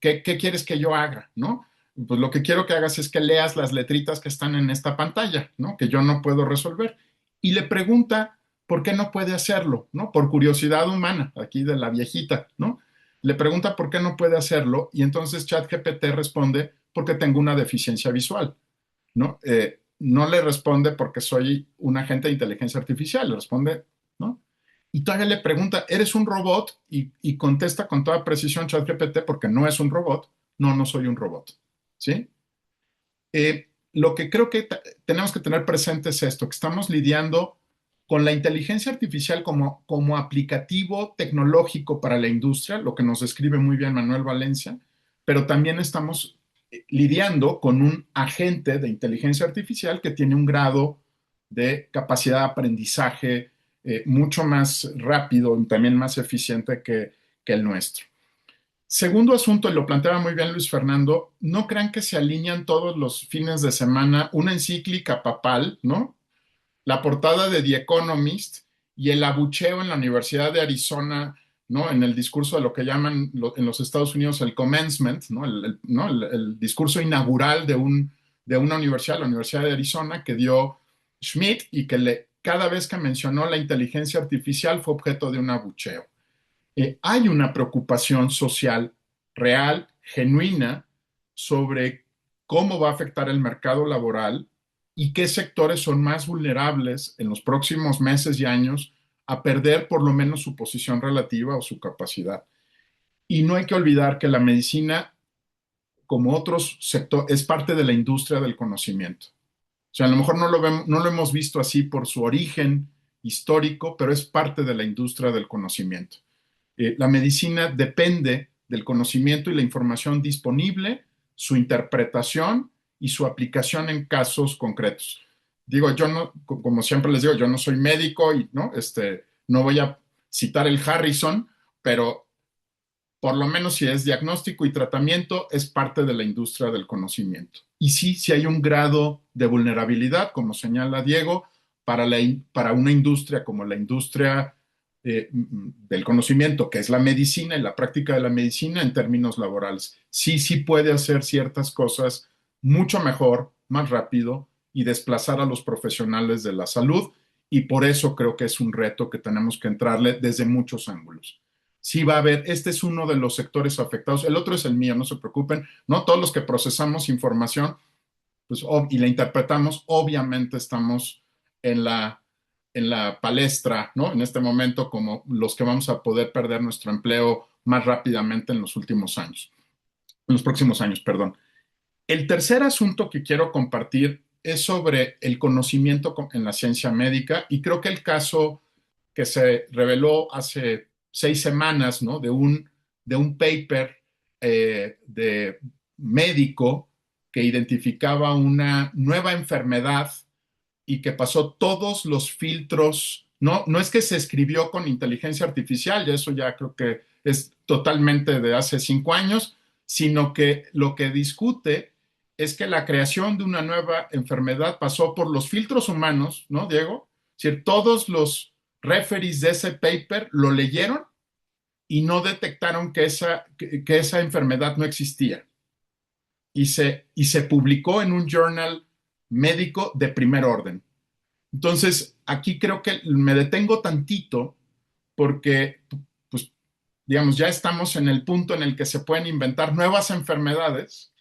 ¿qué quieres que yo haga? ¿No? Pues lo que quiero que hagas es que leas las letritas que están en esta pantalla, ¿no? Que yo no puedo resolver. Y le pregunta por qué no puede hacerlo, ¿no? Por curiosidad humana, aquí de la viejita, ¿no? Le pregunta por qué no puede hacerlo y entonces ChatGPT responde porque tengo una deficiencia visual, ¿no? No le responde porque soy un agente de inteligencia artificial, le responde, ¿no? Y todavía le pregunta, ¿eres un robot? Y contesta con toda precisión ChatGPT porque no es un robot. No soy un robot. ¿Sí? Lo que creo que tenemos que tener presente es esto, que estamos lidiando con la inteligencia artificial como aplicativo tecnológico para la industria, lo que nos describe muy bien Manuel Valencia, pero también estamos lidiando con un agente de inteligencia artificial que tiene un grado de capacidad de aprendizaje mucho más rápido y también más eficiente que el nuestro. Segundo asunto, y lo planteaba muy bien Luis Fernando, no crean que se alinean todos los fines de semana una encíclica papal, ¿no? La portada de The Economist y el abucheo en la Universidad de Arizona, ¿no? En el discurso de lo que llaman en los Estados Unidos el commencement, ¿no? El discurso inaugural de una universidad, la Universidad de Arizona, que dio Schmidt y que cada vez que mencionó la inteligencia artificial fue objeto de un abucheo. Hay una preocupación social real, genuina, sobre cómo va a afectar el mercado laboral y qué sectores son más vulnerables en los próximos meses y años a perder por lo menos su posición relativa o su capacidad. Y no hay que olvidar que la medicina, como otros sectores, es parte de la industria del conocimiento. O sea, a lo mejor no lo hemos visto así por su origen histórico, pero es parte de la industria del conocimiento. La medicina depende del conocimiento y la información disponible, su interpretación y su aplicación en casos concretos. Digo, yo no, como siempre les digo, yo no soy médico y no voy a citar el Harrison, pero por lo menos si es diagnóstico y tratamiento, es parte de la industria del conocimiento. Y sí, si hay un grado de vulnerabilidad, como señala Diego, para una industria como la industria del conocimiento, que es la medicina y la práctica de la medicina en términos laborales. Sí puede hacer ciertas cosas mucho mejor, más rápido y desplazar a los profesionales de la salud. Y por eso creo que es un reto que tenemos que entrarle desde muchos ángulos. Sí va a haber, este es uno de los sectores afectados, el otro es el mío, no se preocupen, no todos los que procesamos información pues, y la interpretamos, obviamente estamos en la palestra, ¿no? En este momento como los que vamos a poder perder nuestro empleo más rápidamente en los últimos años, en los próximos años, perdón. El tercer asunto que quiero compartir es sobre el conocimiento en la ciencia médica y creo que el caso que se reveló hace 6 semanas, ¿no? De un paper de médico que identificaba una nueva enfermedad y que pasó todos los filtros. No es que se escribió con inteligencia artificial, y eso ya creo que es totalmente de hace 5 años, sino que lo que discute es que la creación de una nueva enfermedad pasó por los filtros humanos, ¿no, Diego? Es decir, todos los referees de ese paper lo leyeron y no detectaron que esa enfermedad no existía. Y se publicó en un journal médico de primer orden. Entonces, aquí creo que me detengo tantito porque, pues, digamos, ya estamos en el punto en el que se pueden inventar nuevas enfermedades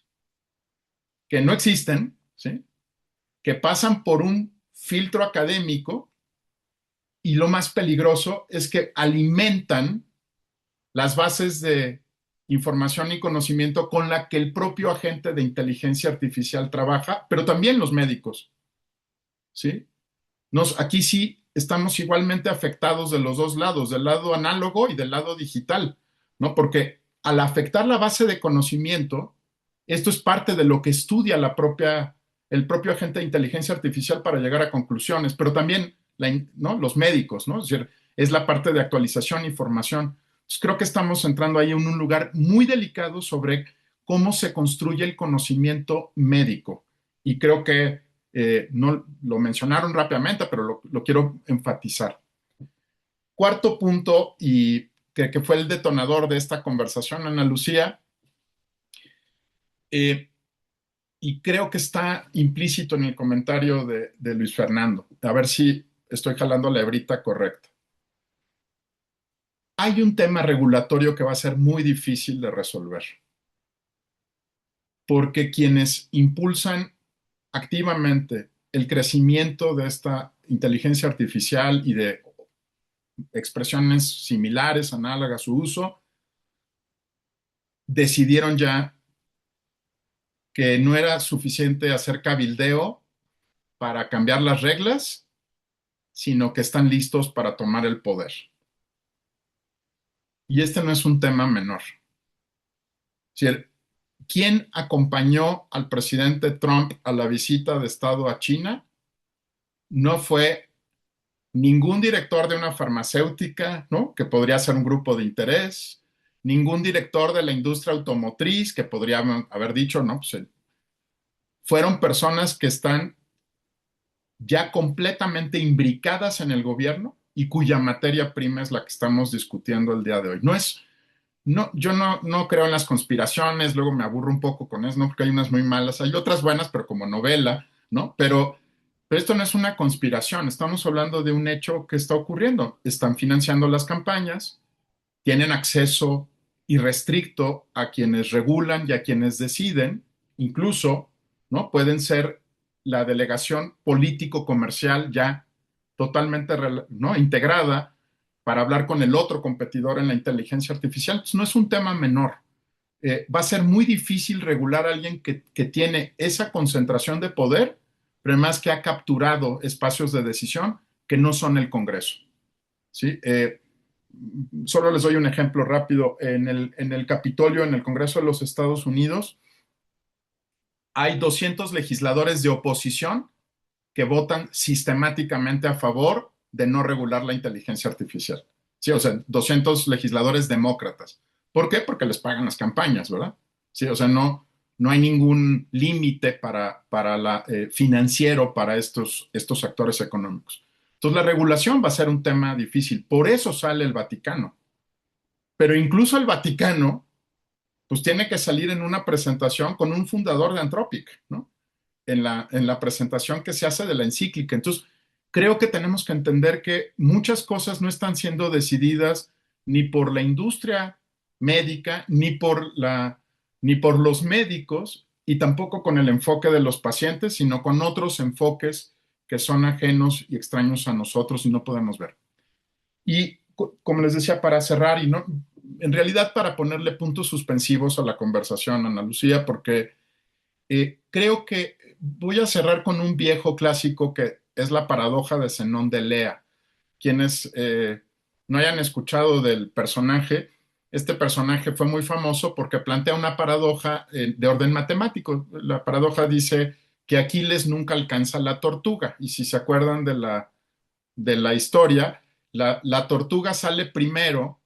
que no existen, ¿sí? Que pasan por un filtro académico y lo más peligroso es que alimentan las bases de información y conocimiento con la que el propio agente de inteligencia artificial trabaja, pero también los médicos, ¿sí? Aquí sí estamos igualmente afectados de los dos lados, del lado análogo y del lado digital, ¿no? Porque al afectar la base de conocimiento, esto es parte de lo que estudia el propio agente de inteligencia artificial para llegar a conclusiones, pero también ¿no? Los médicos, ¿no? Es decir, es la parte de actualización e información. Entonces, creo que estamos entrando ahí en un lugar muy delicado sobre cómo se construye el conocimiento médico. Y creo que no lo mencionaron rápidamente, pero lo quiero enfatizar. Cuarto punto, y que fue el detonador de esta conversación, Ana Lucía, y creo que está implícito en el comentario de Luis Fernando. A ver si estoy jalando la hebrita correcta. Hay un tema regulatorio que va a ser muy difícil de resolver, porque quienes impulsan activamente el crecimiento de esta inteligencia artificial y de expresiones similares, análogas a su uso, decidieron ya que no era suficiente hacer cabildeo para cambiar las reglas, sino que están listos para tomar el poder. Y este no es un tema menor. Es decir, ¿quién acompañó al presidente Trump a la visita de Estado a China? No fue ningún director de una farmacéutica, ¿no? Que podría ser un grupo de interés, ningún director de la industria automotriz, que podría haber dicho, no, pues fueron personas que están ya completamente imbricadas en el gobierno y cuya materia prima es la que estamos discutiendo el día de hoy. Yo no creo en las conspiraciones, luego me aburro un poco con eso, ¿no? Porque hay unas muy malas, hay otras buenas, pero como novela, ¿no? Pero esto no es una conspiración, estamos hablando de un hecho que está ocurriendo. Están financiando las campañas, tienen acceso irrestricto a quienes regulan y a quienes deciden, incluso, ¿no? Pueden ser la delegación político-comercial ya totalmente, ¿no? Integrada para hablar con el otro competidor en la inteligencia artificial. Pues no es un tema menor. Va a ser muy difícil regular a alguien que tiene esa concentración de poder, pero además que ha capturado espacios de decisión que no son el Congreso. ¿Sí? Solo les doy un ejemplo rápido. En el Capitolio, en el Congreso de los Estados Unidos, hay 200 legisladores de oposición que votan sistemáticamente a favor de no regular la inteligencia artificial. Sí, o sea, 200 legisladores demócratas. ¿Por qué? Porque les pagan las campañas, ¿verdad? Sí, o sea, no hay ningún límite financiero para estos actores económicos. Entonces, la regulación va a ser un tema difícil. Por eso sale el Vaticano. Pero incluso el Vaticano, pues tiene que salir en una presentación con un fundador de Anthropic, ¿no? En la presentación que se hace de la encíclica. Entonces, creo que tenemos que entender que muchas cosas no están siendo decididas ni por la industria médica, ni por los médicos, y tampoco con el enfoque de los pacientes, sino con otros enfoques que son ajenos y extraños a nosotros y no podemos ver. Y como les decía, para cerrar, y no, en realidad para ponerle puntos suspensivos a la conversación, Ana Lucía, porque creo que voy a cerrar con un viejo clásico que es la paradoja de Zenón de Lea. Quienes no hayan escuchado del personaje, este personaje fue muy famoso porque plantea una paradoja de orden matemático. La paradoja dice que Aquiles nunca alcanza la tortuga. Y si se acuerdan de la historia, la tortuga sale primero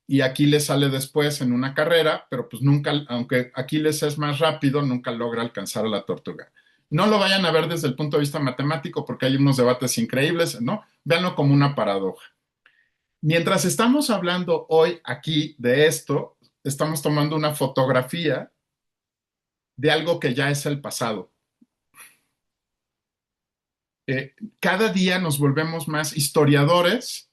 y Aquiles sale después en una carrera, pero pues nunca, aunque Aquiles es más rápido, nunca logra alcanzar a la tortuga. No lo vayan a ver desde el punto de vista matemático porque hay unos debates increíbles, ¿no? Véanlo como una paradoja. Mientras estamos hablando hoy aquí de esto, estamos tomando una fotografía de algo que ya es el pasado. Cada día nos volvemos más historiadores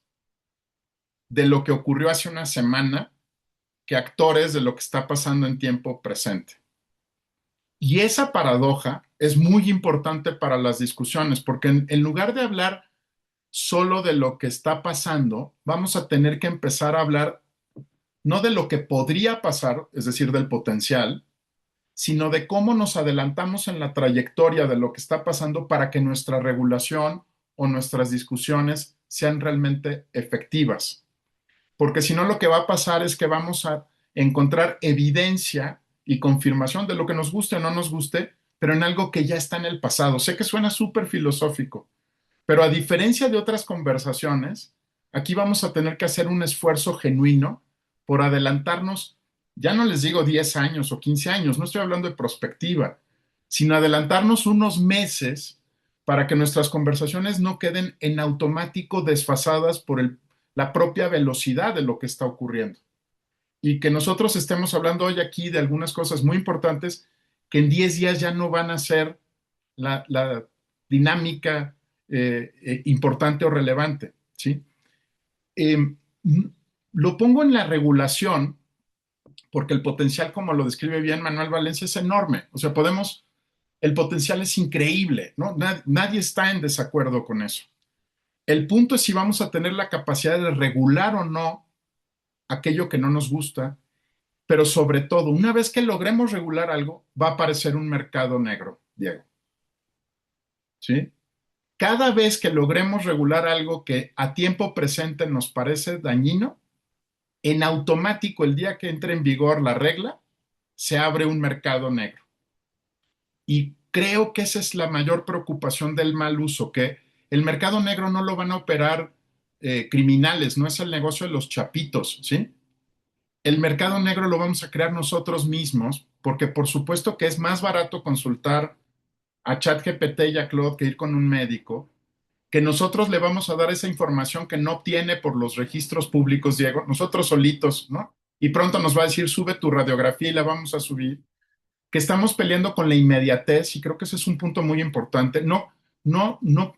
de lo que ocurrió hace una semana que actores de lo que está pasando en tiempo presente. Y esa paradoja es muy importante para las discusiones, porque en lugar de hablar solo de lo que está pasando, vamos a tener que empezar a hablar no de lo que podría pasar, es decir, del potencial, sino de cómo nos adelantamos en la trayectoria de lo que está pasando para que nuestra regulación o nuestras discusiones sean realmente efectivas. Porque si no, lo que va a pasar es que vamos a encontrar evidencia y confirmación de lo que nos guste o no nos guste, pero en algo que ya está en el pasado. Sé que suena súper filosófico, pero a diferencia de otras conversaciones, aquí vamos a tener que hacer un esfuerzo genuino por adelantarnos, ya no les digo 10 años o 15 años, no estoy hablando de prospectiva, sino adelantarnos unos meses para que nuestras conversaciones no queden en automático desfasadas por la propia velocidad de lo que está ocurriendo. Y que nosotros estemos hablando hoy aquí de algunas cosas muy importantes que en 10 días ya no van a ser la dinámica importante o relevante, ¿sí? Lo pongo en la regulación porque el potencial, como lo describe bien Manuel Valencia, es enorme. O sea, el potencial es increíble, ¿no? Nadie está en desacuerdo con eso. El punto es si vamos a tener la capacidad de regular o no aquello que no nos gusta, pero sobre todo, una vez que logremos regular algo, va a aparecer un mercado negro, Diego. ¿Sí? Cada vez que logremos regular algo que a tiempo presente nos parece dañino, en automático, el día que entre en vigor la regla, se abre un mercado negro. Y creo que esa es la mayor preocupación del mal uso, que el mercado negro no lo van a operar criminales, no es el negocio de los chapitos, ¿sí? El mercado negro lo vamos a crear nosotros mismos, porque por supuesto que es más barato consultar a ChatGPT y a Claude que ir con un médico, que nosotros le vamos a dar esa información que no obtiene por los registros públicos, Diego, nosotros solitos, ¿no? Y pronto nos va a decir, sube tu radiografía y la vamos a subir, que estamos peleando con la inmediatez y creo que ese es un punto muy importante. No,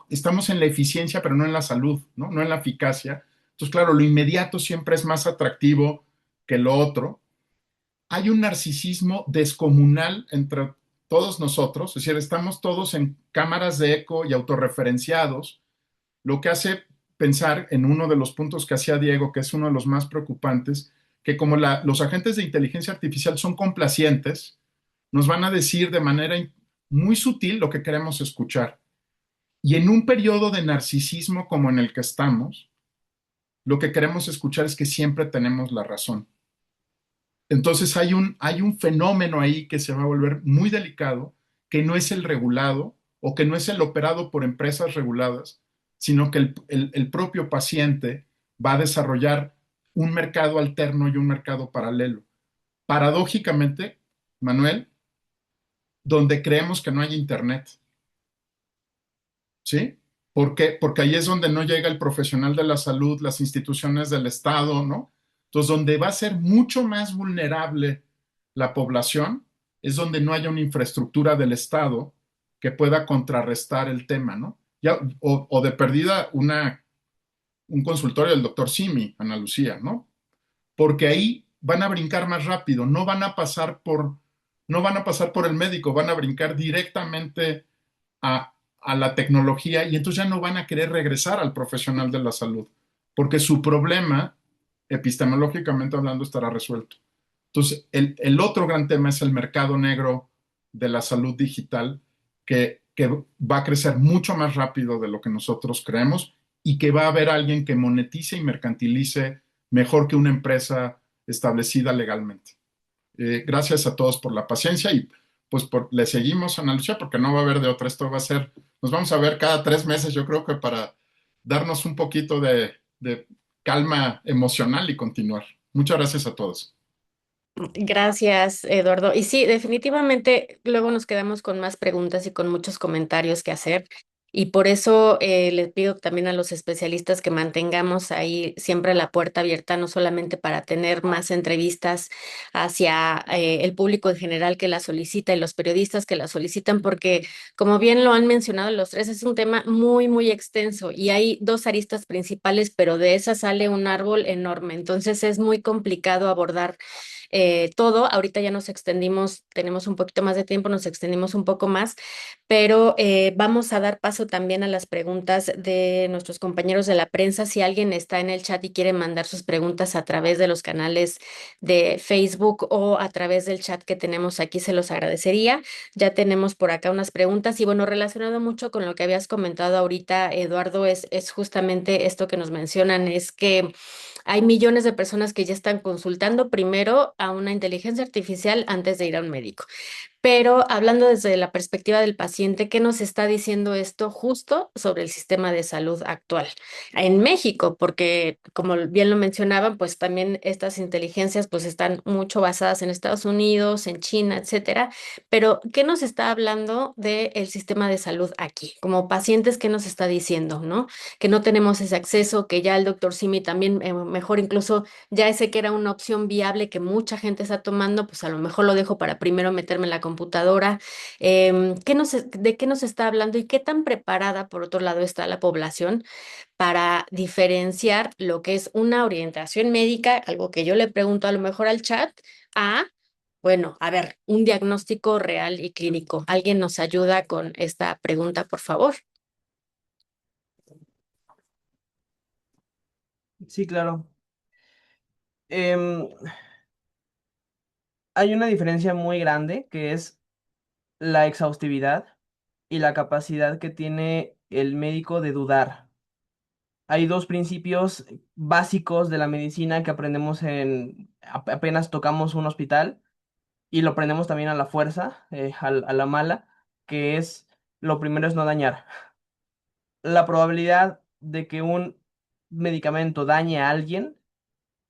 estamos en la eficiencia, pero no en la salud, ¿no? No en la eficacia. Entonces, claro, lo inmediato siempre es más atractivo que lo otro. Hay un narcisismo descomunal entre todos nosotros, es decir, estamos todos en cámaras de eco y autorreferenciados, lo que hace pensar en uno de los puntos que hacía Diego, que es uno de los más preocupantes, que como los agentes de inteligencia artificial son complacientes, nos van a decir de manera muy sutil lo que queremos escuchar. Y en un periodo de narcisismo como en el que estamos, lo que queremos escuchar es que siempre tenemos la razón. Entonces hay un fenómeno ahí que se va a volver muy delicado, que no es el regulado o que no es el operado por empresas reguladas, sino que el propio paciente va a desarrollar un mercado alterno y un mercado paralelo. Paradójicamente, Manuel, donde creemos que no hay internet, ¿sí? ¿Por qué? Porque ahí es donde no llega el profesional de la salud, las instituciones del Estado, ¿no? Entonces, donde va a ser mucho más vulnerable la población es donde no haya una infraestructura del Estado que pueda contrarrestar el tema, ¿no? Ya, o de perdida un consultorio del doctor Simi, Ana Lucía, ¿no? Porque ahí van a brincar más rápido, no van a pasar por el médico, van a brincar directamente a la tecnología y entonces ya no van a querer regresar al profesional de la salud, porque su problema, epistemológicamente hablando, estará resuelto. Entonces, el otro gran tema es el mercado negro de la salud digital, que va a crecer mucho más rápido de lo que nosotros creemos y que va a haber alguien que monetice y mercantilice mejor que una empresa establecida legalmente. Gracias a todos por la paciencia y pues le seguimos, Ana Lucia, porque no va a haber de otra. Esto va a ser, nos vamos a ver cada 3 meses, yo creo que para darnos un poquito de calma emocional y continuar. Muchas gracias a todos. Gracias, Eduardo. Y sí, definitivamente luego nos quedamos con más preguntas y con muchos comentarios que hacer. Y por eso les pido también a los especialistas que mantengamos ahí siempre la puerta abierta, no solamente para tener más entrevistas hacia el público en general que la solicita y los periodistas que la solicitan, porque como bien lo han mencionado los tres, es un tema muy, muy extenso y hay dos aristas principales, pero de esa sale un árbol enorme. Entonces es muy complicado abordar todo. Ahorita ya nos extendimos, tenemos un poquito más de tiempo, nos extendimos un poco más, pero vamos a dar paso también a las preguntas de nuestros compañeros de la prensa. Si alguien está en el chat y quiere mandar sus preguntas a través de los canales de Facebook o a través del chat que tenemos aquí, se los agradecería. Ya tenemos por acá unas preguntas y bueno, relacionado mucho con lo que habías comentado ahorita, Eduardo, es justamente esto que nos mencionan, es que hay millones de personas que ya están consultando primero a una inteligencia artificial antes de ir a un médico. Pero hablando desde la perspectiva del paciente, ¿qué nos está diciendo esto justo sobre el sistema de salud actual en México? Porque como bien lo mencionaban, pues también estas inteligencias pues están mucho basadas en Estados Unidos, en China, etcétera. Pero ¿qué nos está hablando del sistema de salud aquí? Como pacientes, ¿qué nos está diciendo, no? Que no tenemos ese acceso, que ya el doctor Simi también, mejor incluso ya ese que era una opción viable que mucha gente está tomando, pues a lo mejor lo dejo para primero meterme en la computadora. ¿De qué nos está hablando y qué tan preparada, por otro lado, está la población para diferenciar lo que es una orientación médica, algo que yo le pregunto a lo mejor al chat, a, bueno, a ver, un diagnóstico real y clínico? ¿Alguien nos ayuda con esta pregunta, por favor? Sí, claro. Em, Hay una diferencia muy grande que es la exhaustividad y la capacidad que tiene el médico de dudar. Hay dos principios básicos de la medicina que aprendemos apenas tocamos un hospital, y lo aprendemos también a la fuerza, a la mala, que es, lo primero es no dañar. La probabilidad de que un medicamento dañe a alguien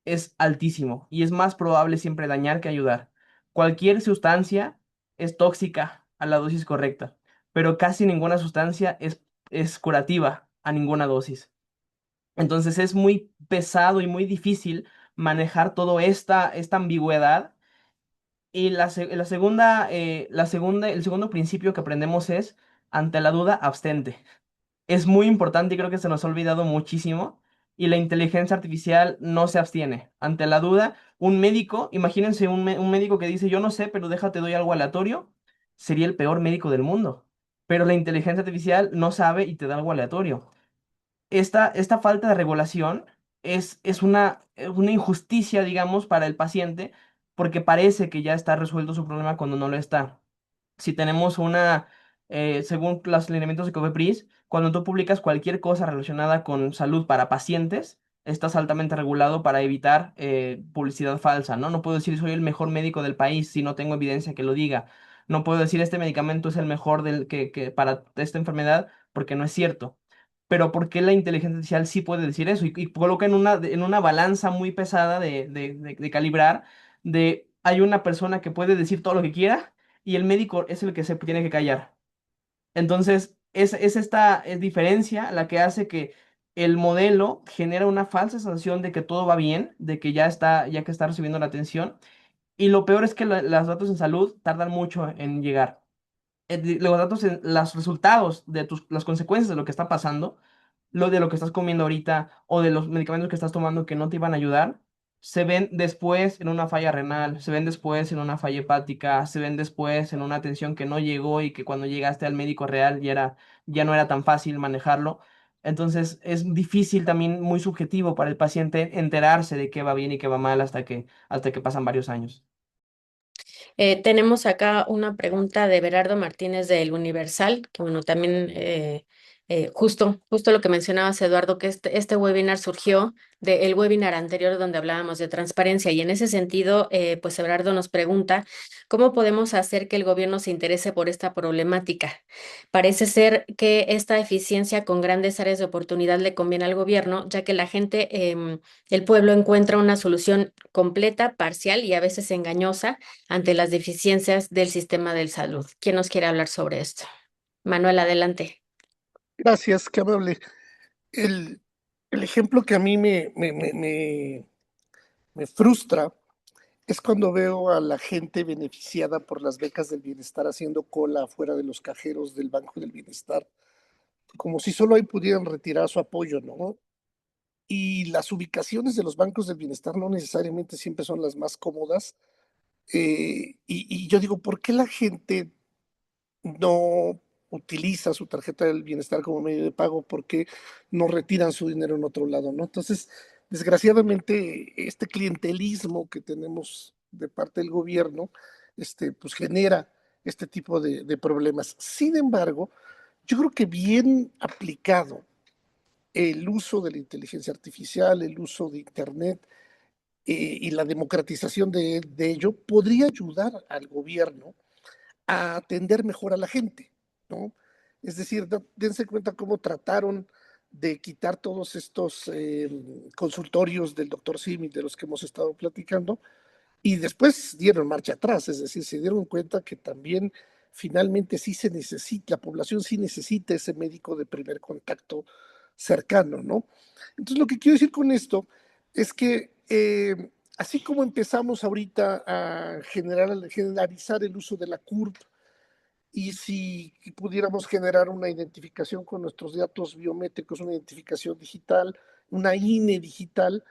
es altísimo y es más probable siempre dañar que ayudar. Cualquier sustancia es tóxica a la dosis correcta, pero casi ninguna sustancia es curativa a ninguna dosis. Entonces es muy pesado y muy difícil manejar toda esta ambigüedad. Y el segundo principio que aprendemos es, ante la duda, abstente. Es muy importante y creo que se nos ha olvidado muchísimo. Y la inteligencia artificial no se abstiene. Ante la duda, un médico, imagínense un médico que dice, yo no sé, pero déjate, doy algo aleatorio, sería el peor médico del mundo. Pero la inteligencia artificial no sabe y te da algo aleatorio. Esta falta de regulación es una injusticia, digamos, para el paciente, porque parece que ya está resuelto su problema cuando no lo está. Si tenemos según los lineamientos de COFEPRIS, cuando tú publicas cualquier cosa relacionada con salud para pacientes, estás altamente regulado para evitar publicidad falsa, ¿no? No puedo decir soy el mejor médico del país si no tengo evidencia que lo diga. No puedo decir este medicamento es el mejor para esta enfermedad porque no es cierto. Pero ¿por qué la inteligencia artificial sí puede decir eso? Y coloca en una balanza muy pesada de calibrar, hay una persona que puede decir todo lo que quiera y el médico es el que se tiene que callar. Entonces, es esta diferencia la que hace que el modelo genera una falsa sensación de que todo va bien, de que ya que está recibiendo la atención. Y lo peor es que los datos en salud tardan mucho en llegar. Los datos, los resultados de las consecuencias de lo que está pasando, de lo que estás comiendo ahorita o de los medicamentos que estás tomando que no te iban a ayudar, se ven después en una falla renal, se ven después en una falla hepática, se ven después en una atención que no llegó y que cuando llegaste al médico real ya no era tan fácil manejarlo. Entonces es difícil también, muy subjetivo para el paciente enterarse de qué va bien y qué va mal hasta que pasan varios años. Tenemos acá una pregunta de Berardo Martínez del Universal, que bueno, también justo lo que mencionabas, Eduardo, que este webinar surgió del webinar anterior donde hablábamos de transparencia y en ese sentido, pues Berardo nos pregunta, ¿cómo podemos hacer que el gobierno se interese por esta problemática? Parece ser que esta eficiencia con grandes áreas de oportunidad le conviene al gobierno, ya que la gente, el pueblo encuentra una solución completa, parcial y a veces engañosa ante las deficiencias del sistema de salud. ¿Quién nos quiere hablar sobre esto? Manuel, adelante. Gracias, qué amable. El, el ejemplo que a mí me frustra es cuando veo a la gente beneficiada por las becas del bienestar haciendo cola afuera de los cajeros del Banco del Bienestar, como si solo ahí pudieran retirar su apoyo, ¿no? Y las ubicaciones de los bancos del bienestar no necesariamente siempre son las más cómodas. Y yo digo, ¿por qué la gente no utiliza su tarjeta del bienestar como medio de pago? ¿Por qué no retiran su dinero en otro lado, no? Entonces, desgraciadamente, este clientelismo que tenemos de parte del gobierno, pues genera este tipo de problemas. Sin embargo, yo creo que bien aplicado el uso de la inteligencia artificial, el uso de Internet y la democratización de ello podría ayudar al gobierno a atender mejor a la gente, ¿no? Es decir, dense cuenta cómo trataron de quitar todos estos consultorios del doctor Simi, de los que hemos estado platicando, y después dieron marcha atrás, es decir, se dieron cuenta que también finalmente sí se necesita, la población sí necesita ese médico de primer contacto cercano, ¿no? Entonces, lo que quiero decir con esto es que así como empezamos ahorita a generalizar el uso de la CURP, y si pudiéramos generar una identificación con nuestros datos biométricos, una identificación digital, una INE digital,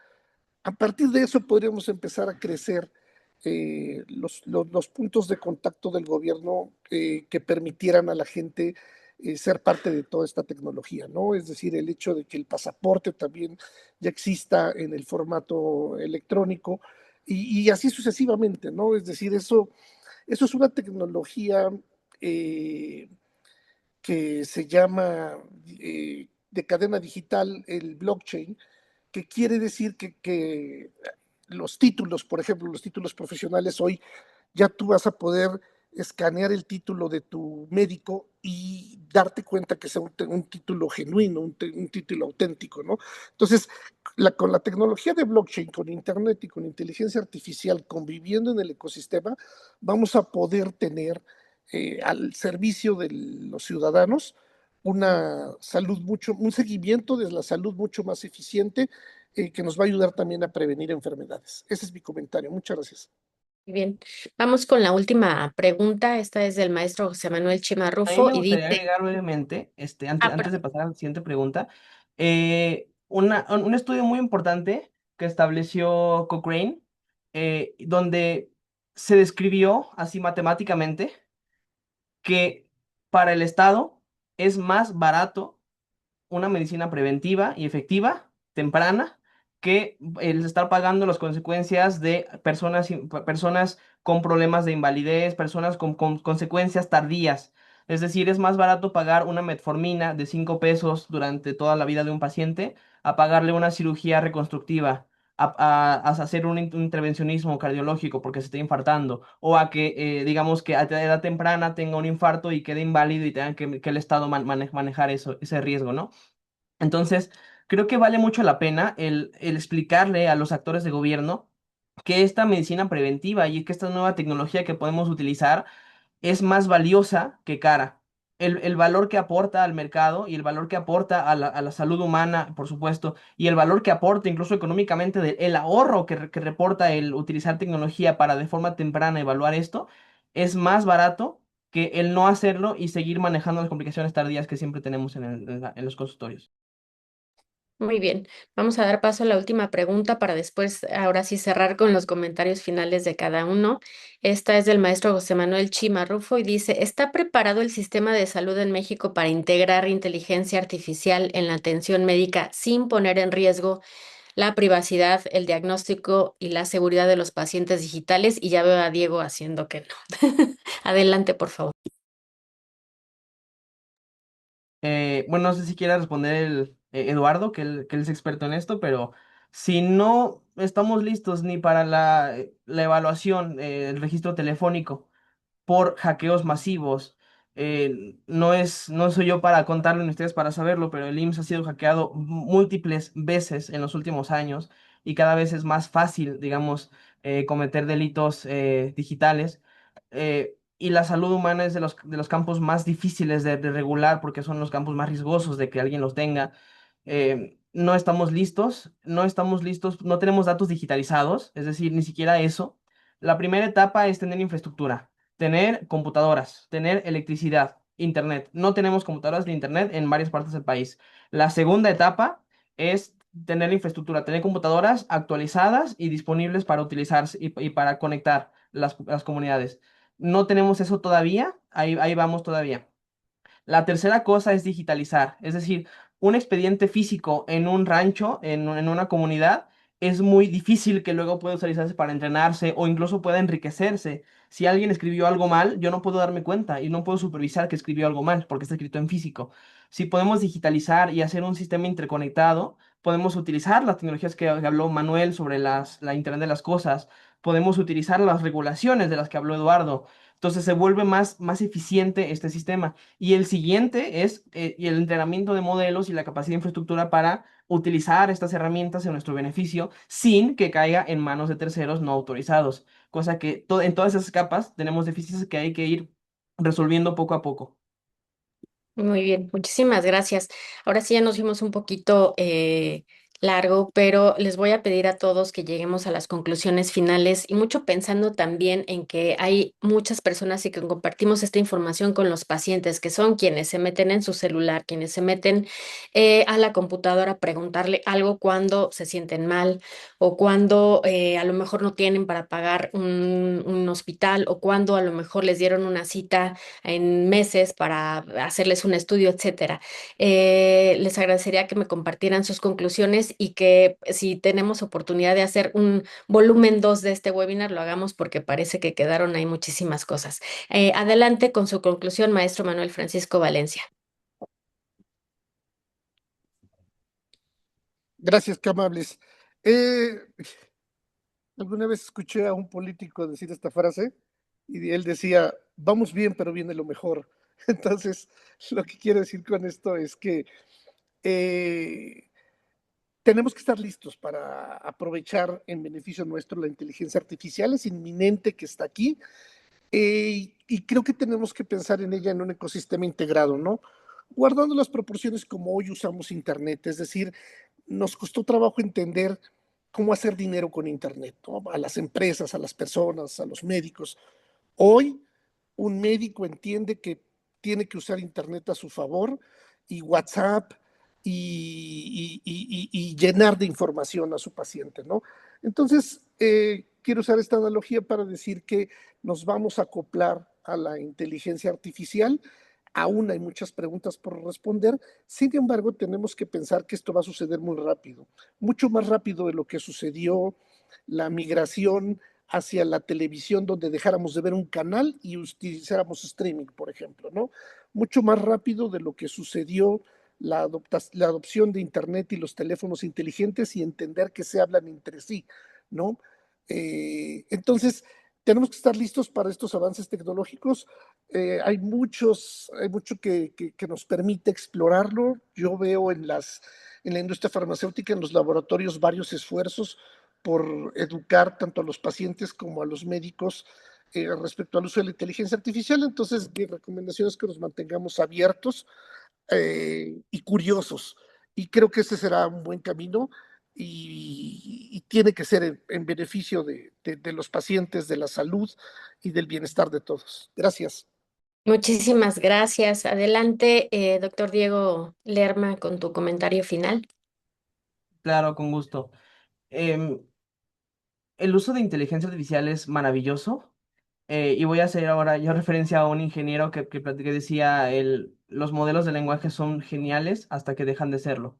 a partir de eso podríamos empezar a crecer los puntos de contacto del gobierno que permitieran a la gente ser parte de toda esta tecnología, ¿no? Es decir, el hecho de que el pasaporte también ya exista en el formato electrónico y así sucesivamente, ¿no? Es decir, eso es una tecnología eh, que se llama de cadena digital, el blockchain, que quiere decir que los títulos, por ejemplo, los títulos profesionales hoy ya tú vas a poder escanear el título de tu médico y darte cuenta que sea un título genuino, un título auténtico, ¿no? Entonces, con la tecnología de blockchain, con Internet y con inteligencia artificial conviviendo en el ecosistema, vamos a poder tener al servicio de los ciudadanos una salud un seguimiento de la salud mucho más eficiente que nos va a ayudar también a prevenir enfermedades. Ese es mi comentario. Muchas gracias. Muy bien, vamos con la última pregunta. Esta es del maestro José Manuel A mí Chimarrufo me y gustaría dice, agregar brevemente, ah, antes de pasar a la siguiente pregunta, un estudio muy importante que estableció Cochrane, donde se describió así matemáticamente que para el Estado es más barato una medicina preventiva y efectiva, temprana, que el estar pagando las consecuencias de personas con problemas de invalidez, personas con consecuencias tardías. Es decir, es más barato pagar una metformina de 5 pesos durante toda la vida de un paciente a pagarle una cirugía reconstructiva. A hacer un intervencionismo cardiológico porque se está infartando, o a que, digamos, que a edad temprana tenga un infarto y quede inválido y tenga que el Estado manejar ese riesgo, ¿no? Entonces, creo que vale mucho la pena el explicarle a los actores de gobierno que esta medicina preventiva y que esta nueva tecnología que podemos utilizar es más valiosa que cara. El valor que aporta al mercado y el valor que aporta a la salud humana, por supuesto, y el valor que aporta incluso económicamente el ahorro que reporta el utilizar tecnología para de forma temprana evaluar esto, es más barato que el no hacerlo y seguir manejando las complicaciones tardías que siempre tenemos en los consultorios. muy bien, vamos a dar paso a la última pregunta para después, ahora sí, cerrar con los comentarios finales de cada uno. Esta es del maestro José Manuel Chimarrufo y dice, ¿está preparado el sistema de salud en México para integrar inteligencia artificial en la atención médica sin poner en riesgo la privacidad, el diagnóstico y la seguridad de los pacientes digitales? Y ya veo a Diego haciendo que no. Adelante, por favor. Bueno, no sé si quiera responder Eduardo, que él es experto en esto, pero si no estamos listos ni para la evaluación, el registro telefónico por hackeos masivos, no soy yo para contarlo ni ustedes para saberlo, pero el IMSS ha sido hackeado múltiples veces en los últimos años y cada vez es más fácil, digamos, cometer delitos digitales. Y la salud humana es de los campos más difíciles de regular porque son los campos más riesgosos de que alguien los tenga. No estamos listos, no estamos listos, no tenemos datos digitalizados, es decir, ni siquiera eso. La primera etapa es tener infraestructura, tener computadoras, tener electricidad, internet. No tenemos computadoras de internet en varias partes del país. La segunda etapa es tener infraestructura, tener computadoras actualizadas y disponibles para utilizarse y para conectar las comunidades. No tenemos eso todavía, ahí vamos todavía. La tercera cosa es digitalizar, es decir, un expediente físico en un rancho, en una comunidad, es muy difícil que luego pueda utilizarse para entrenarse o incluso pueda enriquecerse. Si alguien escribió algo mal, yo no puedo darme cuenta y no puedo supervisar que escribió algo mal porque está escrito en físico. Si podemos digitalizar y hacer un sistema interconectado, podemos utilizar las tecnologías que habló Manuel sobre la Internet de las cosas, podemos utilizar las regulaciones de las que habló Eduardo. Entonces se vuelve más eficiente este sistema. Y el siguiente es y el entrenamiento de modelos y la capacidad de infraestructura para utilizar estas herramientas en nuestro beneficio sin que caiga en manos de terceros no autorizados. Cosa que en todas esas capas tenemos déficits que hay que ir resolviendo poco a poco. Muy bien, muchísimas gracias. Ahora sí ya nos fuimos un poquito largo, pero les voy a pedir a todos que lleguemos a las conclusiones finales y mucho pensando también en que hay muchas personas y que compartimos esta información con los pacientes, que son quienes se meten en su celular, quienes se meten a la computadora a preguntarle algo cuando se sienten mal o cuando a lo mejor no tienen para pagar un hospital o cuando a lo mejor les dieron una cita en meses para hacerles un estudio, etcétera. Les agradecería que me compartieran sus conclusiones y que si tenemos oportunidad de hacer un volumen 2 de este webinar, lo hagamos porque parece que quedaron ahí muchísimas cosas. Adelante con su conclusión, maestro Manuel Francisco Valencia. Gracias, qué amables. Eh, Alguna vez escuché a un político decir esta frase y él decía, vamos bien, pero viene lo mejor. Entonces, lo que quiero decir con esto es que tenemos que estar listos para aprovechar en beneficio nuestro la inteligencia artificial. Es inminente que está aquí, y creo que tenemos que pensar en ella en un ecosistema integrado, ¿no? Guardando las proporciones como hoy usamos Internet, es decir, nos costó trabajo entender cómo hacer dinero con Internet, ¿no? A las empresas, a las personas, a los médicos. Hoy, un médico entiende que tiene que usar Internet a su favor y WhatsApp y llenar de información a su paciente, ¿no? Entonces, quiero usar esta analogía para decir que nos vamos a acoplar a la inteligencia artificial. Aún hay muchas preguntas por responder. Sin embargo, tenemos que pensar que esto va a suceder muy rápido, mucho más rápido de lo que sucedió la migración hacia la televisión, donde dejáramos de ver un canal y utilizáramos streaming, por ejemplo, ¿no? Mucho más rápido de lo que sucedió la adopción de Internet y los teléfonos inteligentes y entender que se hablan entre sí, ¿no? Entonces, tenemos que estar listos para estos avances tecnológicos. Hay mucho que nos permite explorarlo. Yo veo en la industria farmacéutica, en los laboratorios, varios esfuerzos por educar tanto a los pacientes como a los médicos respecto al uso de la inteligencia artificial. Entonces, mi recomendación es que nos mantengamos abiertos y curiosos. Y creo que ese será un buen camino y tiene que ser en beneficio de los pacientes, de la salud y del bienestar de todos. Gracias. Muchísimas gracias. Adelante, doctor Diego Lerma, con tu comentario final. Claro, con gusto. Em, el uso de inteligencia artificial es maravilloso. Y voy a hacer ahora yo referencia a un ingeniero que decía, los modelos de lenguaje son geniales hasta que dejan de serlo.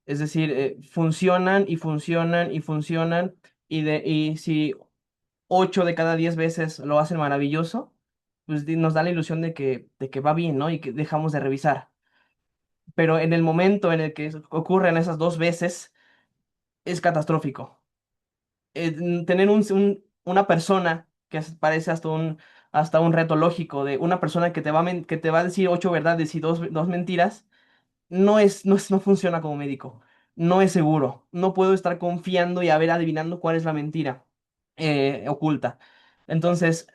Es decir, funcionan y funcionan y funcionan, y si 8 de cada 10 veces lo hacen maravilloso, pues nos da la ilusión de que va bien, ¿no? Y que dejamos de revisar. Pero en el momento en el que ocurren esas 2 veces, es catastrófico. Tener una persona parece hasta un reto lógico, de una persona que te va a decir 8 verdades y dos mentiras, no funciona como médico. No es seguro. No puedo estar confiando y a ver adivinando cuál es la mentira oculta. Entonces,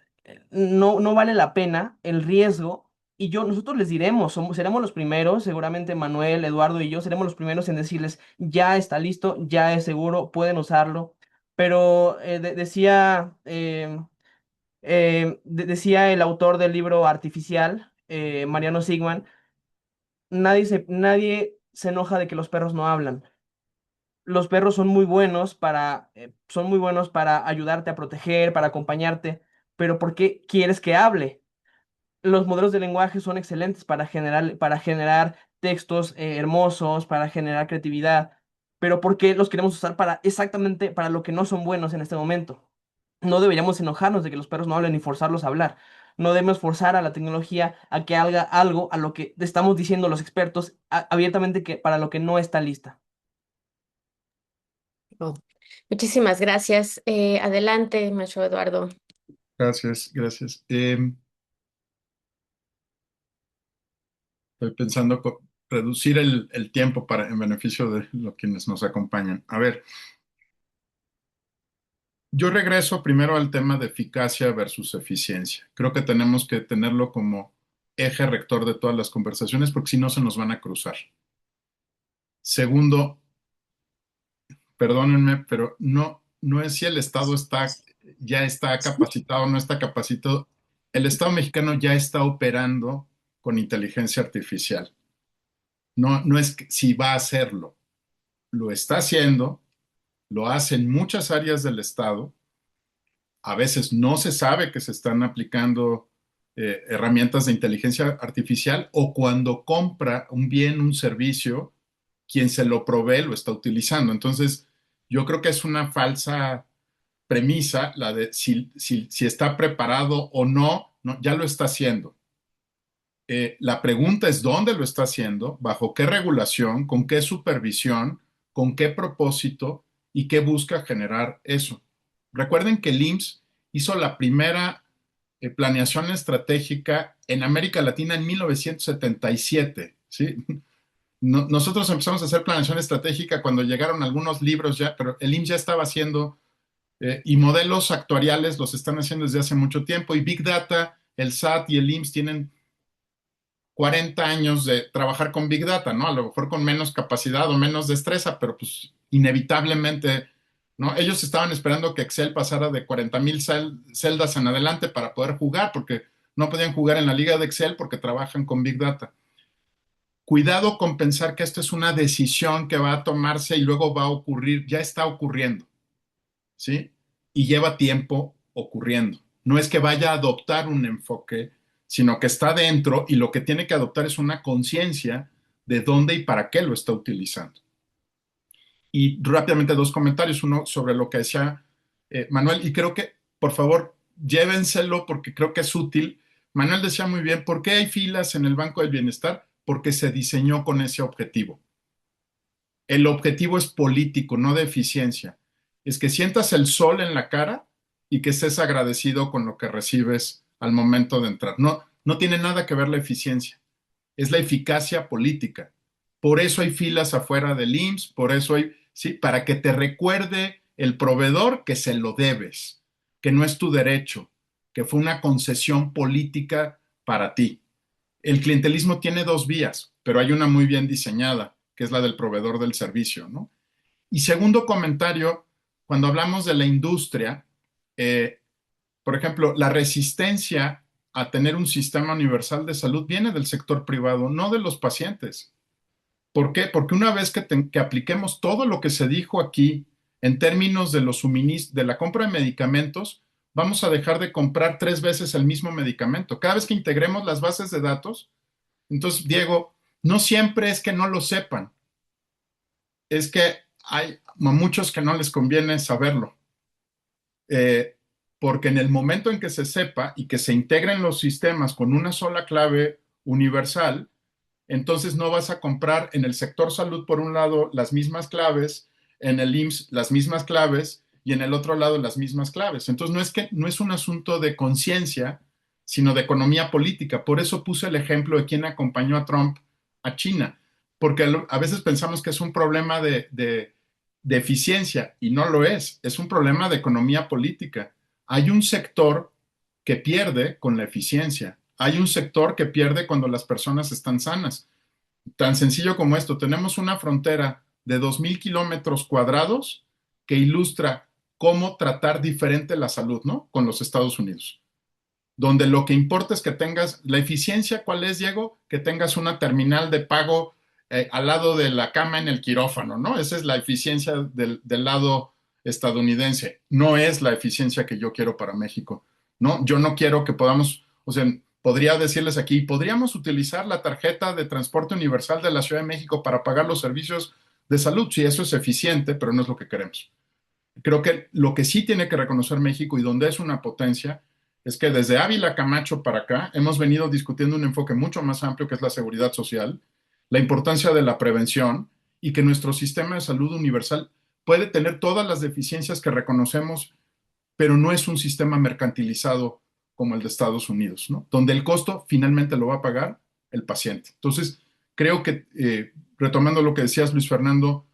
no vale la pena el riesgo. Y nosotros les diremos, seremos los primeros, seguramente Manuel, Eduardo y yo seremos los primeros en decirles, ya está listo, ya es seguro, pueden usarlo. Pero decía el autor del libro Artificial, Mariano Sigman, nadie se enoja de que los perros no hablan. Los perros son muy buenos para ayudarte a proteger, para acompañarte, pero ¿por qué quieres que hable? Los modelos de lenguaje son excelentes para generar textos hermosos, para generar creatividad, pero ¿por qué los queremos usar exactamente para lo que no son buenos en este momento? No deberíamos enojarnos de que los perros no hablen ni forzarlos a hablar. No debemos forzar a la tecnología a que haga algo a lo que estamos diciendo los expertos abiertamente que para lo que no está lista. Oh, muchísimas gracias. Adelante, maestro Eduardo. Gracias, gracias. Estoy pensando reducir el tiempo en beneficio de quienes nos acompañan. A ver, yo regreso primero al tema de eficacia versus eficiencia. Creo que tenemos que tenerlo como eje rector de todas las conversaciones porque si no se nos van a cruzar. Segundo, perdónenme, pero no es si el Estado ya está capacitado o no está capacitado. El Estado mexicano ya está operando con inteligencia artificial. No es si va a hacerlo, lo está haciendo, lo hace en muchas áreas del Estado. A veces no se sabe que se están aplicando herramientas de inteligencia artificial o cuando compra un bien, un servicio, quien se lo provee lo está utilizando. Entonces, yo creo que es una falsa premisa la de si está preparado o no, no, ya lo está haciendo. La pregunta es dónde lo está haciendo, bajo qué regulación, con qué supervisión, con qué propósito y qué busca generar eso. Recuerden que el IMSS hizo la primera planeación estratégica en América Latina en 1977, ¿sí? Nosotros empezamos a hacer planeación estratégica cuando llegaron algunos libros ya, pero el IMSS ya estaba haciendo, y modelos actuariales los están haciendo desde hace mucho tiempo, y Big Data, el SAT y el IMSS tienen 40 años de trabajar con Big Data, ¿no? A lo mejor con menos capacidad o menos destreza, pero pues inevitablemente, ¿no? Ellos estaban esperando que Excel pasara de 40,000 celdas en adelante para poder jugar, porque no podían jugar en la liga de Excel porque trabajan con Big Data. Cuidado con pensar que esto es una decisión que va a tomarse y luego va a ocurrir, ya está ocurriendo, ¿sí? Y lleva tiempo ocurriendo. No es que vaya a adoptar un enfoque, sino que está dentro y lo que tiene que adoptar es una conciencia de dónde y para qué lo está utilizando. Y rápidamente dos comentarios, uno sobre lo que decía Manuel, y creo que, por favor, llévenselo porque creo que es útil. Manuel decía muy bien, ¿por qué hay filas en el Banco del Bienestar? Porque se diseñó con ese objetivo. El objetivo es político, no de eficiencia. Es que sientas el sol en la cara y que estés agradecido con lo que recibes al momento de entrar. No, no tiene nada que ver la eficiencia, es la eficacia política. Por eso hay filas afuera del IMSS, por eso hay, sí, para que te recuerde el proveedor que se lo debes, que no es tu derecho, que fue una concesión política para ti. El clientelismo tiene dos vías, pero hay una muy bien diseñada, que es la del proveedor del servicio, ¿no? Y segundo comentario, cuando hablamos de la industria, eh, por ejemplo, la resistencia a tener un sistema universal de salud viene del sector privado, no de los pacientes. ¿Por qué? Porque una vez que apliquemos todo lo que se dijo aquí en términos de los de la compra de medicamentos, vamos a dejar de comprar 3 veces el mismo medicamento. Cada vez que integremos las bases de datos, entonces, Diego, no siempre es que no lo sepan, es que hay a muchos que no les conviene saberlo. Porque en el momento en que se sepa y que se integren los sistemas con una sola clave universal, entonces no vas a comprar en el sector salud, por un lado, las mismas claves, en el IMSS las mismas claves y en el otro lado las mismas claves. Entonces no es un asunto de conciencia, sino de economía política. Por eso puse el ejemplo de quien acompañó a Trump a China, porque a veces pensamos que es un problema de eficiencia y no lo es un problema de economía política. Hay un sector que pierde con la eficiencia, hay un sector que pierde cuando las personas están sanas. Tan sencillo como esto, tenemos una frontera de 2,000 kilómetros cuadrados que ilustra cómo tratar diferente la salud, ¿no? Con los Estados Unidos. Donde lo que importa es que tengas la eficiencia, ¿cuál es, Diego? Que tengas una terminal de pago al lado de la cama en el quirófano, ¿no? Esa es la eficiencia del lado estadounidense. No es la eficiencia que yo quiero para México, ¿no? Yo no quiero que podamos, o sea, podría decirles aquí, podríamos utilizar la tarjeta de transporte universal de la Ciudad de México para pagar los servicios de salud. Sí, eso es eficiente, pero no es lo que queremos. Creo que lo que sí tiene que reconocer México y donde es una potencia es que desde Ávila Camacho para acá hemos venido discutiendo un enfoque mucho más amplio que es la seguridad social, la importancia de la prevención y que nuestro sistema de salud universal puede tener todas las deficiencias que reconocemos, pero no es un sistema mercantilizado como el de Estados Unidos, ¿no? Donde el costo finalmente lo va a pagar el paciente. Entonces, creo que, retomando lo que decías, Luis Fernando,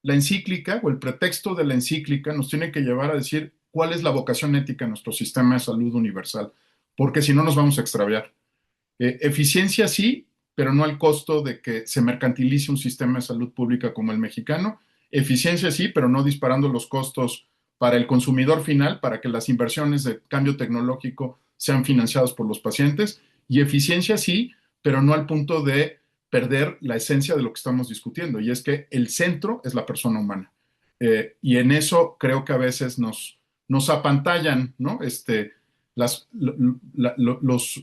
la encíclica o el pretexto de la encíclica nos tiene que llevar a decir cuál es la vocación ética de nuestro sistema de salud universal, porque si no nos vamos a extraviar. Eficiencia sí, pero no al costo de que se mercantilice un sistema de salud pública como el mexicano. Eficiencia sí, pero no disparando los costos para el consumidor final, para que las inversiones de cambio tecnológico sean financiadas por los pacientes. Y eficiencia sí, pero no al punto de perder la esencia de lo que estamos discutiendo, y es que el centro es la persona humana. Y en eso creo que a veces nos apantallan, ¿no? Las los,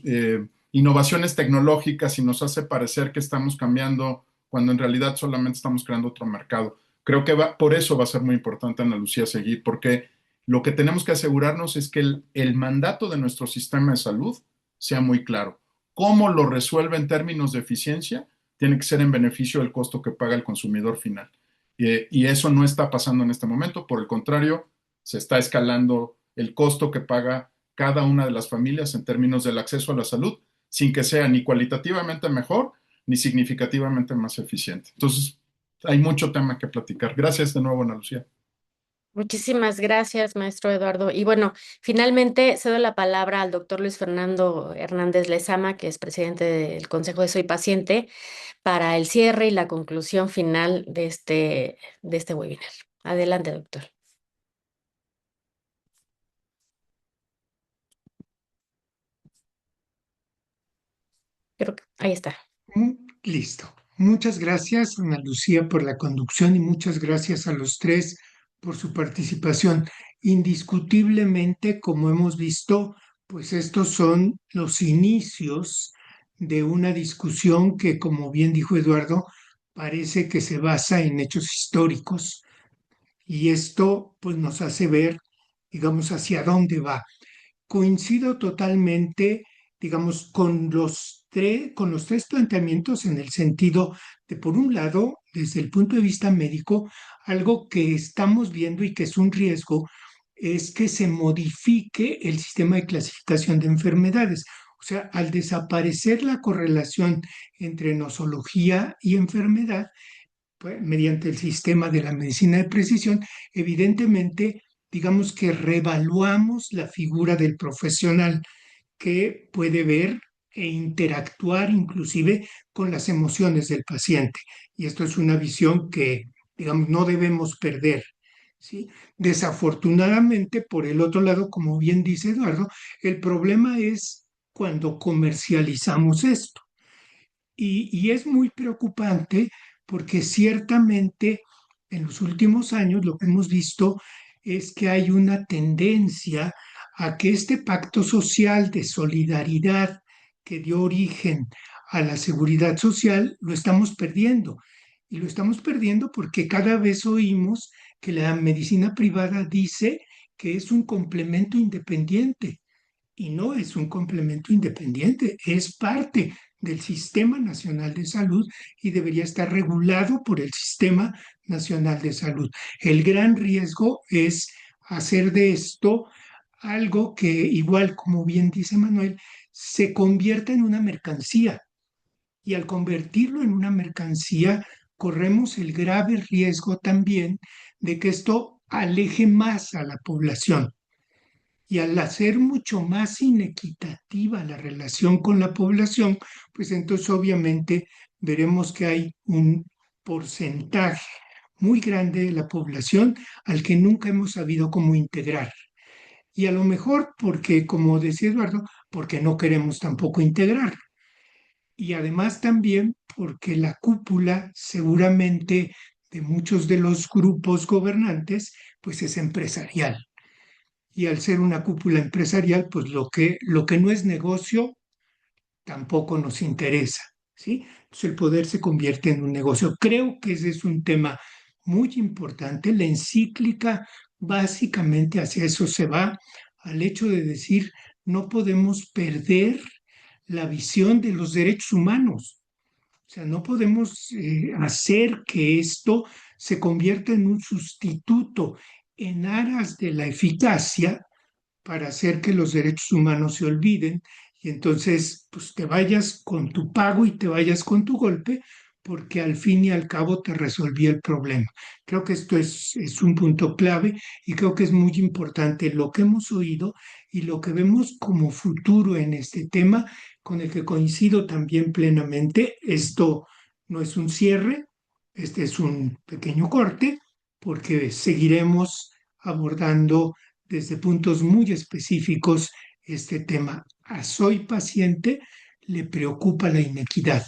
innovaciones tecnológicas y nos hace parecer que estamos cambiando cuando en realidad solamente estamos creando otro mercado. Creo que por eso va a ser muy importante, Ana Lucía, seguir, porque lo que tenemos que asegurarnos es que el mandato de nuestro sistema de salud sea muy claro. ¿Cómo lo resuelve en términos de eficiencia? Tiene que ser en beneficio del costo que paga el consumidor final. Y eso no está pasando en este momento, por el contrario, se está escalando el costo que paga cada una de las familias en términos del acceso a la salud, sin que sea ni cualitativamente mejor ni significativamente más eficiente. Entonces, hay mucho tema que platicar. Gracias de nuevo, Ana Lucía. Muchísimas gracias, maestro Eduardo. Y bueno, finalmente cedo la palabra al doctor Luis Fernando Hernández Lezama, que es presidente del Consejo de Soy Paciente, para el cierre y la conclusión final de este webinar. Adelante, doctor. Creo que ahí está. Listo. Muchas gracias, Ana Lucía, por la conducción y muchas gracias a los tres por su participación. Indiscutiblemente, como hemos visto, pues estos son los inicios de una discusión que, como bien dijo Eduardo, parece que se basa en hechos históricos y esto pues nos hace ver, digamos, hacia dónde va. Coincido totalmente, digamos, con los tres planteamientos en el sentido de, por un lado, desde el punto de vista médico, algo que estamos viendo y que es un riesgo es que se modifique el sistema de clasificación de enfermedades. O sea, al desaparecer la correlación entre nosología y enfermedad, pues, mediante el sistema de la medicina de precisión, evidentemente, digamos que reevaluamos la figura del profesional que puede ver e interactuar inclusive con las emociones del paciente. Y esto es una visión que, digamos, no debemos perder. ¿Sí? Desafortunadamente, por el otro lado, como bien dice Eduardo, el problema es cuando comercializamos esto. Y es muy preocupante porque ciertamente en los últimos años lo que hemos visto es que hay una tendencia a que este pacto social de solidaridad que dio origen a la seguridad social lo estamos perdiendo. Y lo estamos perdiendo porque cada vez oímos que la medicina privada dice que es un complemento independiente y no es un complemento independiente, es parte del Sistema Nacional de Salud y debería estar regulado por el Sistema Nacional de Salud. El gran riesgo es hacer de esto algo que, igual como bien dice Manuel, se convierta en una mercancía. Y al convertirlo en una mercancía, corremos el grave riesgo también de que esto aleje más a la población y al hacer mucho más inequitativa la relación con la población, pues entonces obviamente veremos que hay un porcentaje muy grande de la población al que nunca hemos sabido cómo integrar. Y a lo mejor porque, como decía Eduardo, porque no queremos tampoco integrar. Y además también porque la cúpula seguramente de muchos de los grupos gobernantes, pues es empresarial y al ser una cúpula empresarial, pues lo que no es negocio tampoco nos interesa, ¿sí? Entonces el poder se convierte en un negocio. Creo que ese es un tema muy importante. La encíclica básicamente hacia eso se va, al hecho de decir, no podemos perder la visión de los derechos humanos. O sea, no podemos hacer que esto se convierta en un sustituto en aras de la eficacia para hacer que los derechos humanos se olviden y entonces pues te vayas con tu pago y te vayas con tu golpe porque al fin y al cabo te resolví el problema. Creo que esto es un punto clave y creo que es muy importante lo que hemos oído y lo que vemos como futuro en este tema, con el que coincido también plenamente. Esto no es un cierre, este es un pequeño corte, porque seguiremos abordando desde puntos muy específicos este tema. A Soy Paciente le preocupa la inequidad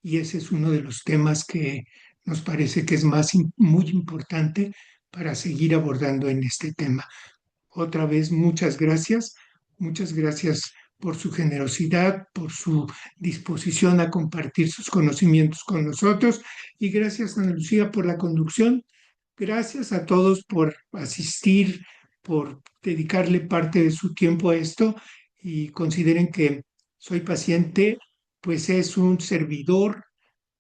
y ese es uno de los temas que nos parece que es muy importante para seguir abordando en este tema. Otra vez, muchas gracias por su generosidad, por su disposición a compartir sus conocimientos con nosotros y gracias, Ana Lucía, por la conducción. Gracias a todos por asistir, por dedicarle parte de su tiempo a esto y consideren que Soy Paciente, pues es un servidor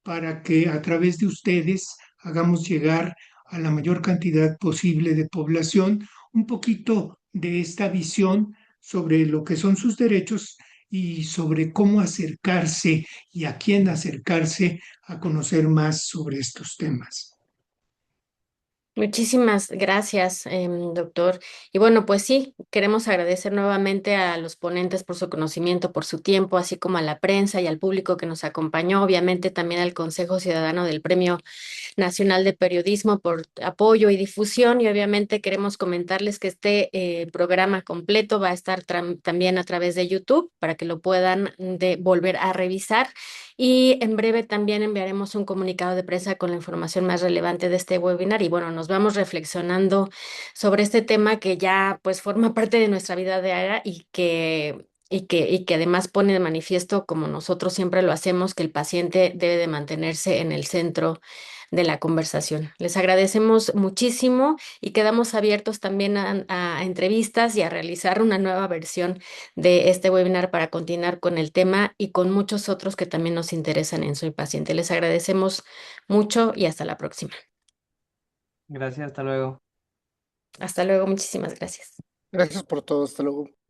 para que a través de ustedes hagamos llegar a la mayor cantidad posible de población un poquito de esta visión sobre lo que son sus derechos y sobre cómo acercarse y a quién acercarse a conocer más sobre estos temas. Muchísimas gracias, doctor. Y bueno, pues sí, queremos agradecer nuevamente a los ponentes por su conocimiento, por su tiempo, así como a la prensa y al público que nos acompañó, obviamente también al Consejo Ciudadano del Premio Nacional de Periodismo por apoyo y difusión. Y obviamente queremos comentarles que este programa completo va a estar también a través de YouTube para que lo puedan volver a revisar. Y en breve también enviaremos un comunicado de prensa con la información más relevante de este webinar. Y bueno, nos vamos reflexionando sobre este tema que ya pues forma parte de nuestra vida diaria y que además pone de manifiesto, como nosotros siempre lo hacemos, que el paciente debe de mantenerse en el centro de la conversación. Les agradecemos muchísimo y quedamos abiertos también a entrevistas y a realizar una nueva versión de este webinar para continuar con el tema y con muchos otros que también nos interesan en Soy Paciente. Les agradecemos mucho y hasta la próxima. Gracias, hasta luego. Hasta luego, muchísimas gracias. Gracias por todo. Hasta luego.